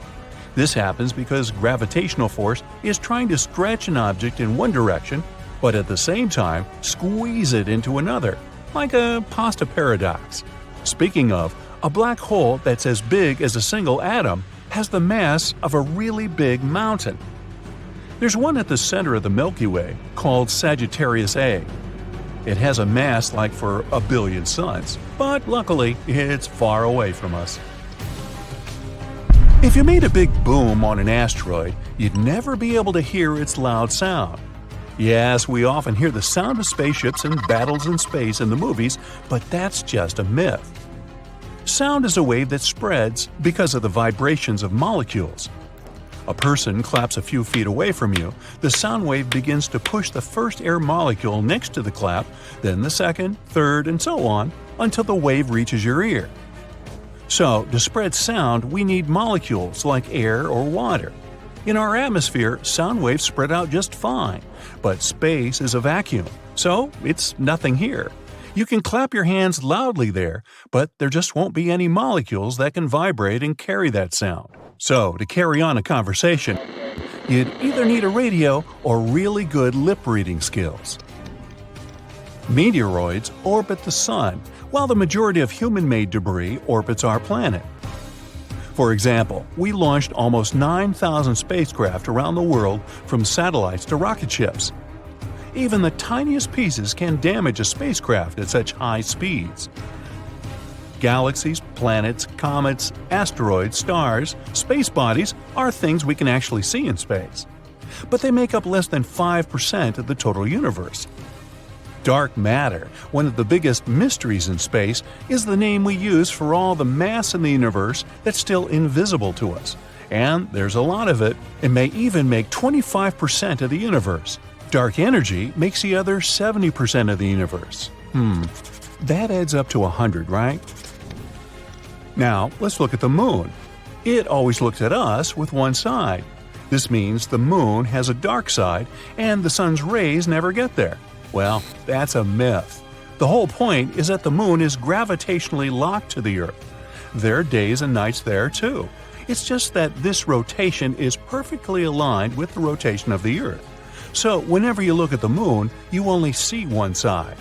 This happens because gravitational force is trying to stretch an object in one direction, but at the same time squeeze it into another, like a pasta paradox. Speaking of, a black hole that's as big as a single atom has the mass of a really big mountain. There's one at the center of the Milky Way called Sagittarius A. It has a mass like for 1 billion suns, but luckily it's far away from us. If you made a big boom on an asteroid, you'd never be able to hear its loud sound. Yes, we often hear the sound of spaceships and battles in space in the movies, but that's just a myth. Sound is a wave that spreads because of the vibrations of molecules. A person claps a few feet away from you, the sound wave begins to push the first air molecule next to the clap, then the second, third, and so on, until the wave reaches your ear. So, to spread sound, we need molecules like air or water. In our atmosphere, sound waves spread out just fine, but space is a vacuum, so it's nothing here. You can clap your hands loudly there, but there just won't be any molecules that can vibrate and carry that sound. So, to carry on a conversation, you'd either need a radio or really good lip-reading skills. Meteoroids orbit the Sun, while the majority of human-made debris orbits our planet. For example, we launched almost 9,000 spacecraft around the world from satellites to rocket ships. Even the tiniest pieces can damage a spacecraft at such high speeds. Galaxies, planets, comets, asteroids, stars, space bodies are things we can actually see in space. But they make up less than 5% of the total universe. Dark matter, one of the biggest mysteries in space, is the name we use for all the mass in the universe that's still invisible to us. And there's a lot of it. It may even make 25% of the universe. Dark energy makes the other 70% of the universe. That adds up to 100, right? Now, let's look at the moon. It always looks at us with one side. This means the moon has a dark side and the sun's rays never get there. Well, that's a myth. The whole point is that the moon is gravitationally locked to the Earth. There are days and nights there, too. It's just that this rotation is perfectly aligned with the rotation of the Earth. So, whenever you look at the moon, you only see one side.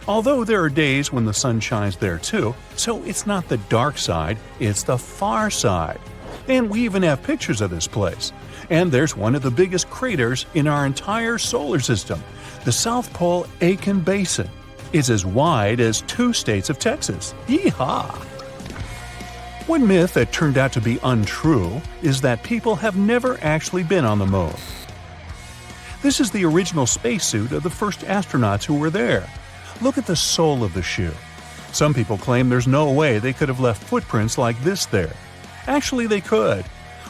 Although there are days when the sun shines there too, so it's not the dark side, it's the far side. And we even have pictures of this place. And there's one of the biggest craters in our entire solar system, the South Pole Aitken Basin. It's as wide as 2 states of Texas. Yeehaw! One myth that turned out to be untrue is that people have never actually been on the moon. This is the original spacesuit of the first astronauts who were there. Look at the sole of the shoe. Some people claim there's no way they could have left footprints like this there. Actually, they could.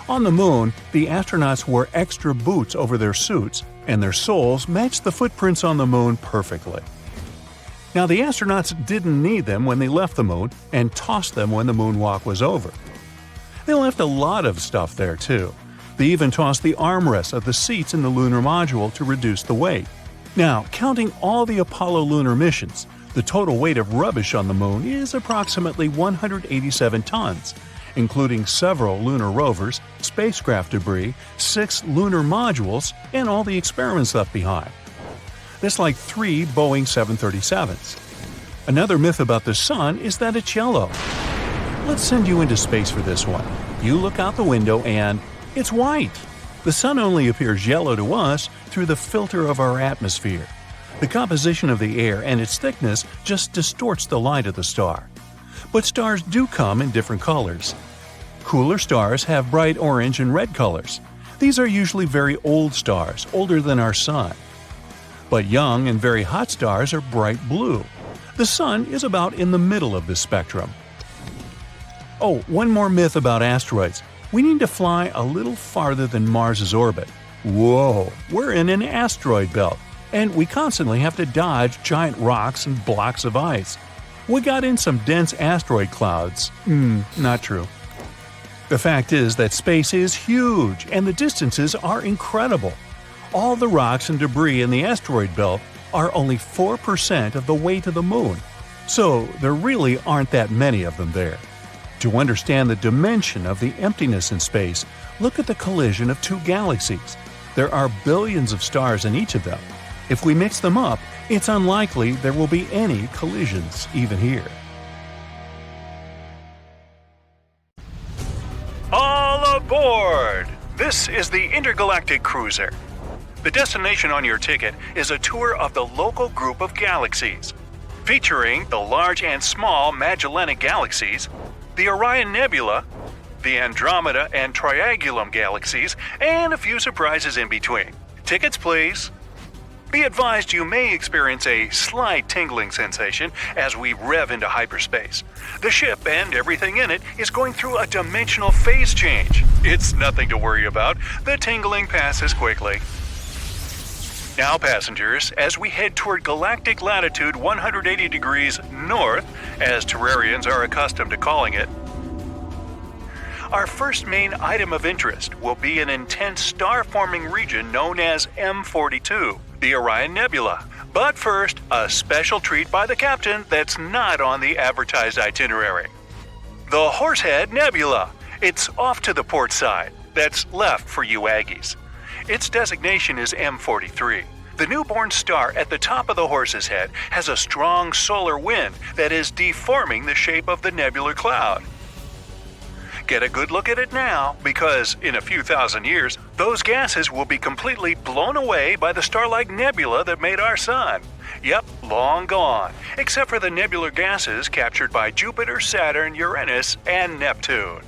On the moon, the astronauts wore extra boots over their suits, and their soles matched the footprints on the moon perfectly. Now, the astronauts didn't need them when they left the moon and tossed them when the moonwalk was over. They left a lot of stuff there, too. They even tossed the armrests of the seats in the lunar module to reduce the weight. Now, counting all the Apollo lunar missions, the total weight of rubbish on the moon is approximately 187 tons, including several lunar rovers, spacecraft debris, 6 lunar modules, and all the experiments left behind. That's like 3 Boeing 737s. Another myth about the sun is that it's yellow. Let's send you into space for this one. You look out the window and it's white. The sun only appears yellow to us through the filter of our atmosphere. The composition of the air and its thickness just distorts the light of the star. But stars do come in different colors. Cooler stars have bright orange and red colors. These are usually very old stars, older than our sun. But young and very hot stars are bright blue. The sun is about in the middle of this spectrum. Oh, one more myth about asteroids. We need to fly a little farther than Mars's orbit. Whoa, we're in an asteroid belt, and we constantly have to dodge giant rocks and blocks of ice. We got in some dense asteroid clouds. Not true. The fact is that space is huge, and the distances are incredible. All the rocks and debris in the asteroid belt are only 4% of the weight of the moon, so there really aren't that many of them there. To understand the dimension of the emptiness in space, look at the collision of 2 galaxies. There are billions of stars in each of them. If we mix them up, it's unlikely there will be any collisions even here. All aboard! This is the Intergalactic Cruiser. The destination on your ticket is a tour of the local group of galaxies, featuring the large and small Magellanic galaxies, the Orion Nebula, the Andromeda and Triangulum galaxies, and a few surprises in between. Tickets, please. Be advised you may experience a slight tingling sensation as we rev into hyperspace. The ship and everything in it is going through a dimensional phase change. It's nothing to worry about. The tingling passes quickly. Now, passengers, as we head toward galactic latitude 180 degrees north, as Terrarians are accustomed to calling it, our first main item of interest will be an intense star-forming region known as M42, the Orion Nebula, But first, a special treat by the captain that's not on the advertised itinerary. The Horsehead Nebula. It's off to the port side. That's left for you Aggies. Its designation is M43. The newborn star at the top of the Horse's Head has a strong solar wind that is deforming the shape of the nebular cloud. Get a good look at it now, because in a few thousand years, those gases will be completely blown away by the star-like nebula that made our sun. Yep, long gone, except for the nebular gases captured by Jupiter, Saturn, Uranus, and Neptune.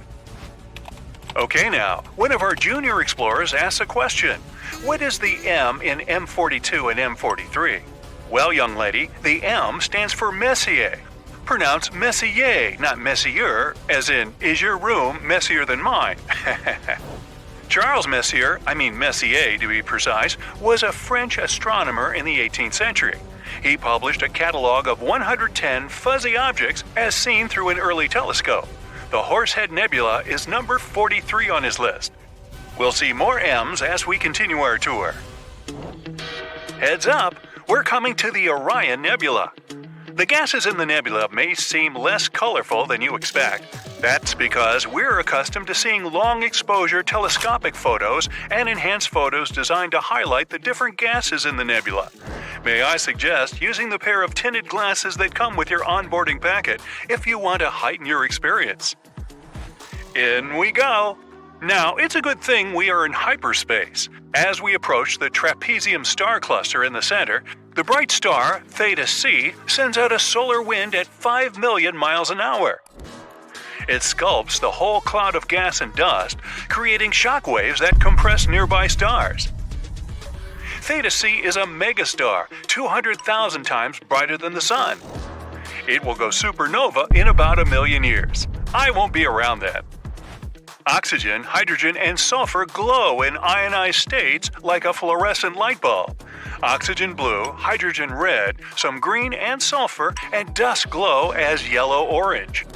Okay now, one of our junior explorers asks a question. What is the M in M42 and M43? Well, young lady, the M stands for Messier. Pronounced Messier, not Messier, as in, is your room messier than mine? Charles Messier to be precise, was a French astronomer in the 18th century. He published a catalog of 110 fuzzy objects as seen through an early telescope. The Horsehead Nebula is number 43 on his list. We'll see more M's as we continue our tour. Heads up, we're coming to the Orion Nebula. The gases in the nebula may seem less colorful than you expect. That's because we're accustomed to seeing long-exposure telescopic photos and enhanced photos designed to highlight the different gases in the nebula. May I suggest using the pair of tinted glasses that come with your onboarding packet if you want to heighten your experience. In we go! Now, it's a good thing we are in hyperspace. As we approach the trapezium star cluster in the center, the bright star, Theta C, sends out a solar wind at 5 million miles an hour. It sculpts the whole cloud of gas and dust, creating shock waves that compress nearby stars. Theta C is a megastar, 200,000 times brighter than the Sun. It will go supernova in about 1 million years. I won't be around then. Oxygen, hydrogen, and sulfur glow in ionized states like a fluorescent light bulb. Oxygen blue, hydrogen red, some green and sulfur, and dust glow as yellow-orange.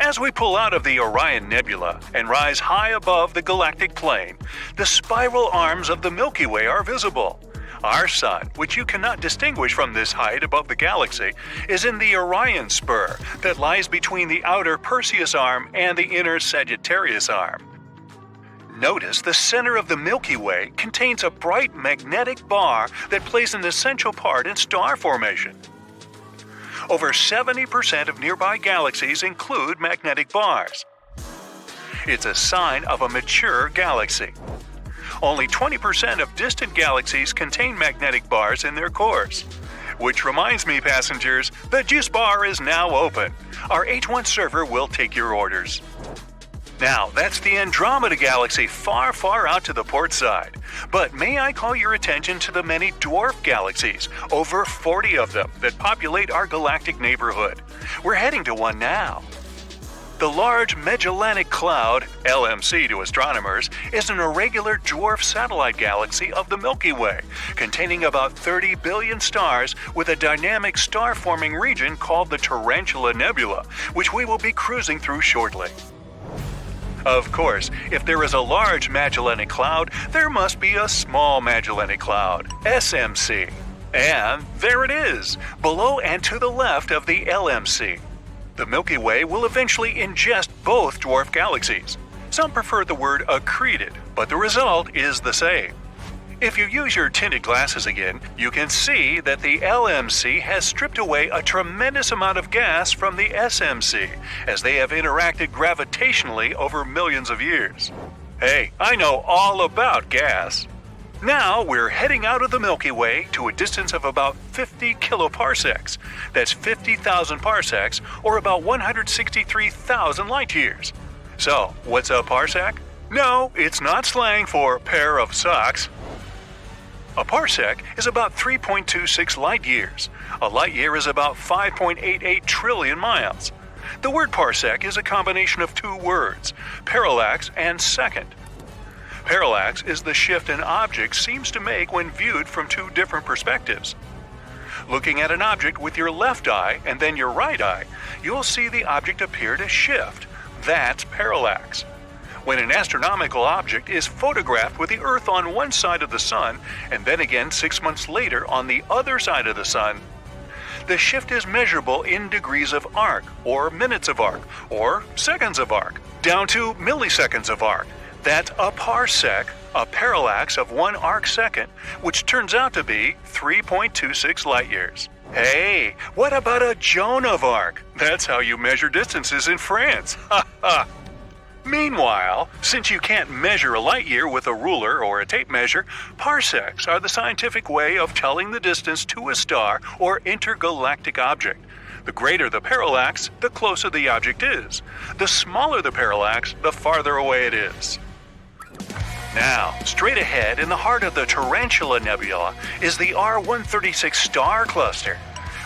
As we pull out of the Orion Nebula and rise high above the galactic plane, the spiral arms of the Milky Way are visible. Our sun, which you cannot distinguish from this height above the galaxy, is in the Orion spur that lies between the outer Perseus arm and the inner Sagittarius arm. Notice the center of the Milky Way contains a bright magnetic bar that plays an essential part in star formation. Over 70% of nearby galaxies include magnetic bars. It's a sign of a mature galaxy. Only 20% of distant galaxies contain magnetic bars in their cores. Which reminds me, passengers, the juice bar is now open. Our H1 server will take your orders. Now, that's the Andromeda Galaxy far, far out to the port side. But may I call your attention to the many dwarf galaxies, over 40 of them, that populate our galactic neighborhood. We're heading to one now. The Large Magellanic Cloud, LMC to astronomers, is an irregular dwarf satellite galaxy of the Milky Way, containing about 30 billion stars with a dynamic star-forming region called the Tarantula Nebula, which we will be cruising through shortly. Of course, if there is a large Magellanic Cloud, there must be a small Magellanic Cloud, SMC. And there it is, below and to the left of the LMC. The Milky Way will eventually ingest both dwarf galaxies. Some prefer the word accreted, but the result is the same. If you use your tinted glasses again, you can see that the LMC has stripped away a tremendous amount of gas from the SMC, as they have interacted gravitationally over millions of years. Hey, I know all about gas. Now we're heading out of the Milky Way to a distance of about 50 kiloparsecs. That's 50,000 parsecs, or about 163,000 light years. So, what's a parsec? No, it's not slang for pair of socks. A parsec is about 3.26 light years. A light year is about 5.88 trillion miles. The word parsec is a combination of two words, parallax and second. Parallax is the shift an object seems to make when viewed from two different perspectives. Looking at an object with your left eye and then your right eye, you'll see the object appear to shift. That's parallax. when an astronomical object is photographed with the Earth on one side of the Sun and then again 6 months later on the other side of the Sun, the shift is measurable in degrees of arc, or minutes of arc, or seconds of arc, down to milliseconds of arc. That's a parsec, a parallax of 1 arc second, which turns out to be 3.26 light years. Hey, what about a Joan of Arc? That's how you measure distances in France. Ha ha! Meanwhile, since you can't measure a light year with a ruler or a tape measure, parsecs are the scientific way of telling the distance to a star or intergalactic object. The greater the parallax, the closer the object is. The smaller the parallax, the farther away it is. Now, straight ahead in the heart of the Tarantula Nebula is the R136 star cluster.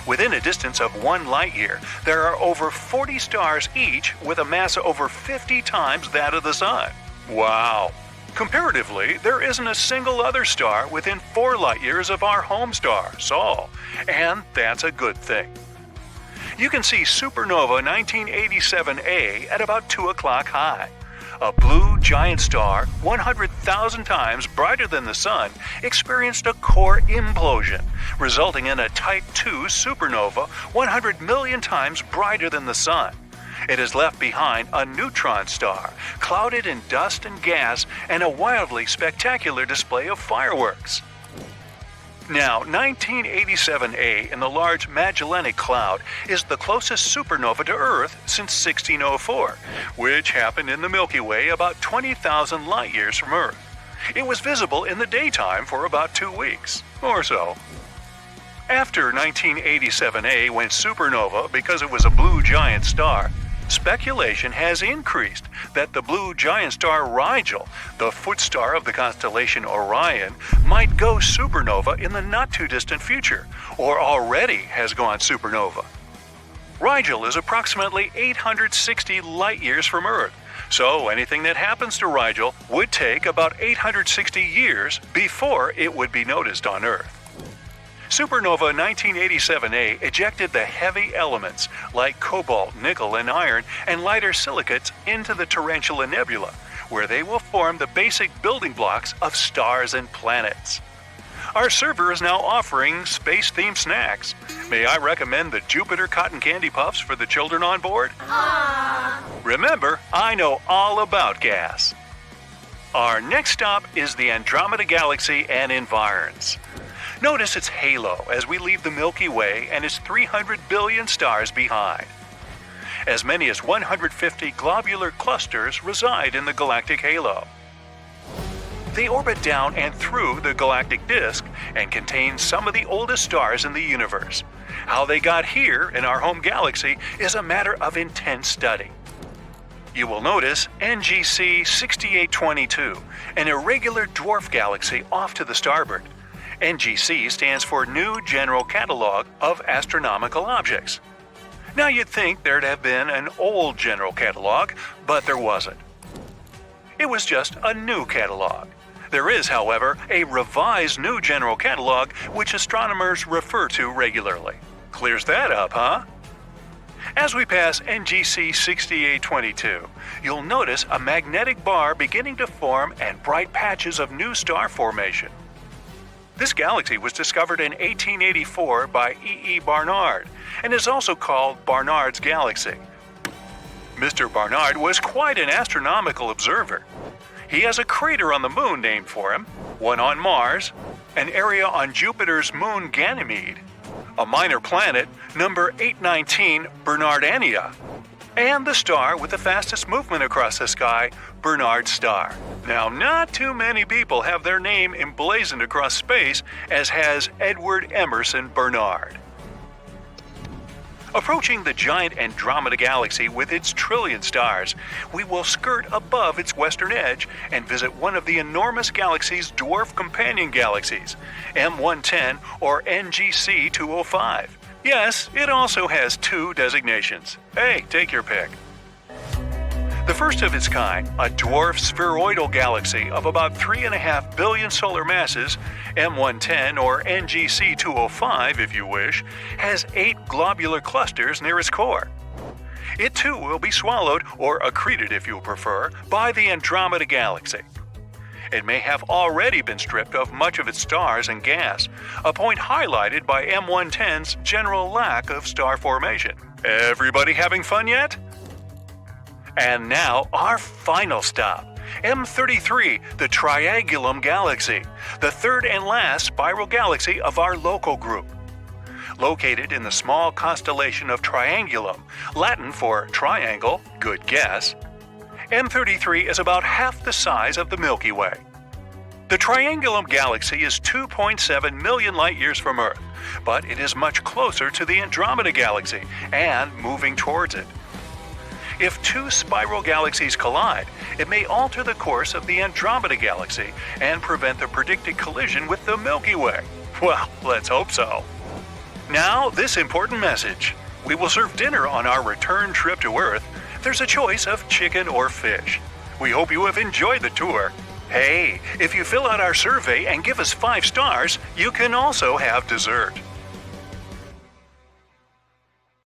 Within a distance of 1 light year, there are over 40 stars each with a mass over 50 times that of the Sun. Wow! Comparatively, there isn't a single other star within 4 light years of our home star, Sol, and that's a good thing. You can see supernova 1987A at about 2 o'clock high. A blue giant star, 100,000 times brighter than the Sun, experienced a core implosion, resulting in a Type II supernova 100 million times brighter than the Sun. It has left behind a neutron star, clouded in dust and gas, and a wildly spectacular display of fireworks. Now, 1987A in the Large Magellanic Cloud is the closest supernova to Earth since 1604, which happened in the Milky Way about 20,000 light years from Earth. It was visible in the daytime for about 2 weeks, or so. After 1987A went supernova because it was a blue giant star, speculation has increased that the blue giant star Rigel, the foot star of the constellation Orion, might go supernova in the not-too-distant future, or already has gone supernova. Rigel is approximately 860 light-years from Earth, so anything that happens to Rigel would take about 860 years before it would be noticed on Earth. Supernova 1987A ejected the heavy elements like cobalt, nickel, and iron and lighter silicates into the Tarantula Nebula, where they will form the basic building blocks of stars and planets. Our server is now offering space-themed snacks. May I recommend the Jupiter Cotton Candy Puffs for the children on board? Remember, I know all about gas. Our next stop is the Andromeda Galaxy and environs. Notice its halo as we leave the Milky Way and its 300 billion stars behind. As many as 150 globular clusters reside in the galactic halo. They orbit down and through the galactic disk and contain some of the oldest stars in the universe. How they got here in our home galaxy is a matter of intense study. You will notice NGC 6822, an irregular dwarf galaxy off to the starboard. NGC stands for New General Catalog of Astronomical Objects. Now you'd think there'd have been an old general catalog, but there wasn't. It was just a new catalog. There is, however, a revised new general catalog which astronomers refer to regularly. Clears that up, huh? As we pass NGC 6822, you'll notice a magnetic bar beginning to form and bright patches of new star formation. This galaxy was discovered in 1884 by E. Barnard and is also called Barnard's Galaxy. Mr. Barnard was quite an astronomical observer. He has a crater on the Moon named for him, one on Mars, an area on Jupiter's moon Ganymede, a minor planet, number 819 Bernardiana, and the star with the fastest movement across the sky, Bernard's Star. Now, not too many people have their name emblazoned across space, as has Edward Emerson Bernard. Approaching the giant Andromeda Galaxy with its trillion stars, we will skirt above its western edge and visit one of the enormous galaxy's dwarf companion galaxies, M110 or NGC 205. Yes, it also has 2 designations. Hey, take your pick. The first of its kind, a dwarf spheroidal galaxy of about 3.5 billion solar masses, M110 or NGC 205 if you wish, has 8 globular clusters near its core. It too will be swallowed, or accreted if you prefer, by the Andromeda Galaxy. It may have already been stripped of much of its stars and gas, a point highlighted by M110's general lack of star formation. Everybody having fun yet? And now, our final stop, M33, the Triangulum Galaxy, the third and last spiral galaxy of our local group. Located in the small constellation of Triangulum, Latin for triangle, good guess, M33 is about half the size of the Milky Way. The Triangulum Galaxy is 2.7 million light-years from Earth, but it is much closer to the Andromeda Galaxy and moving towards it. If two spiral galaxies collide, it may alter the course of the Andromeda Galaxy and prevent the predicted collision with the Milky Way. Well, let's hope so. Now, this important message. We will serve dinner on our return trip to Earth. There's a choice of chicken or fish. We hope you have enjoyed the tour. Hey, if you fill out our survey and give us 5 stars, you can also have dessert.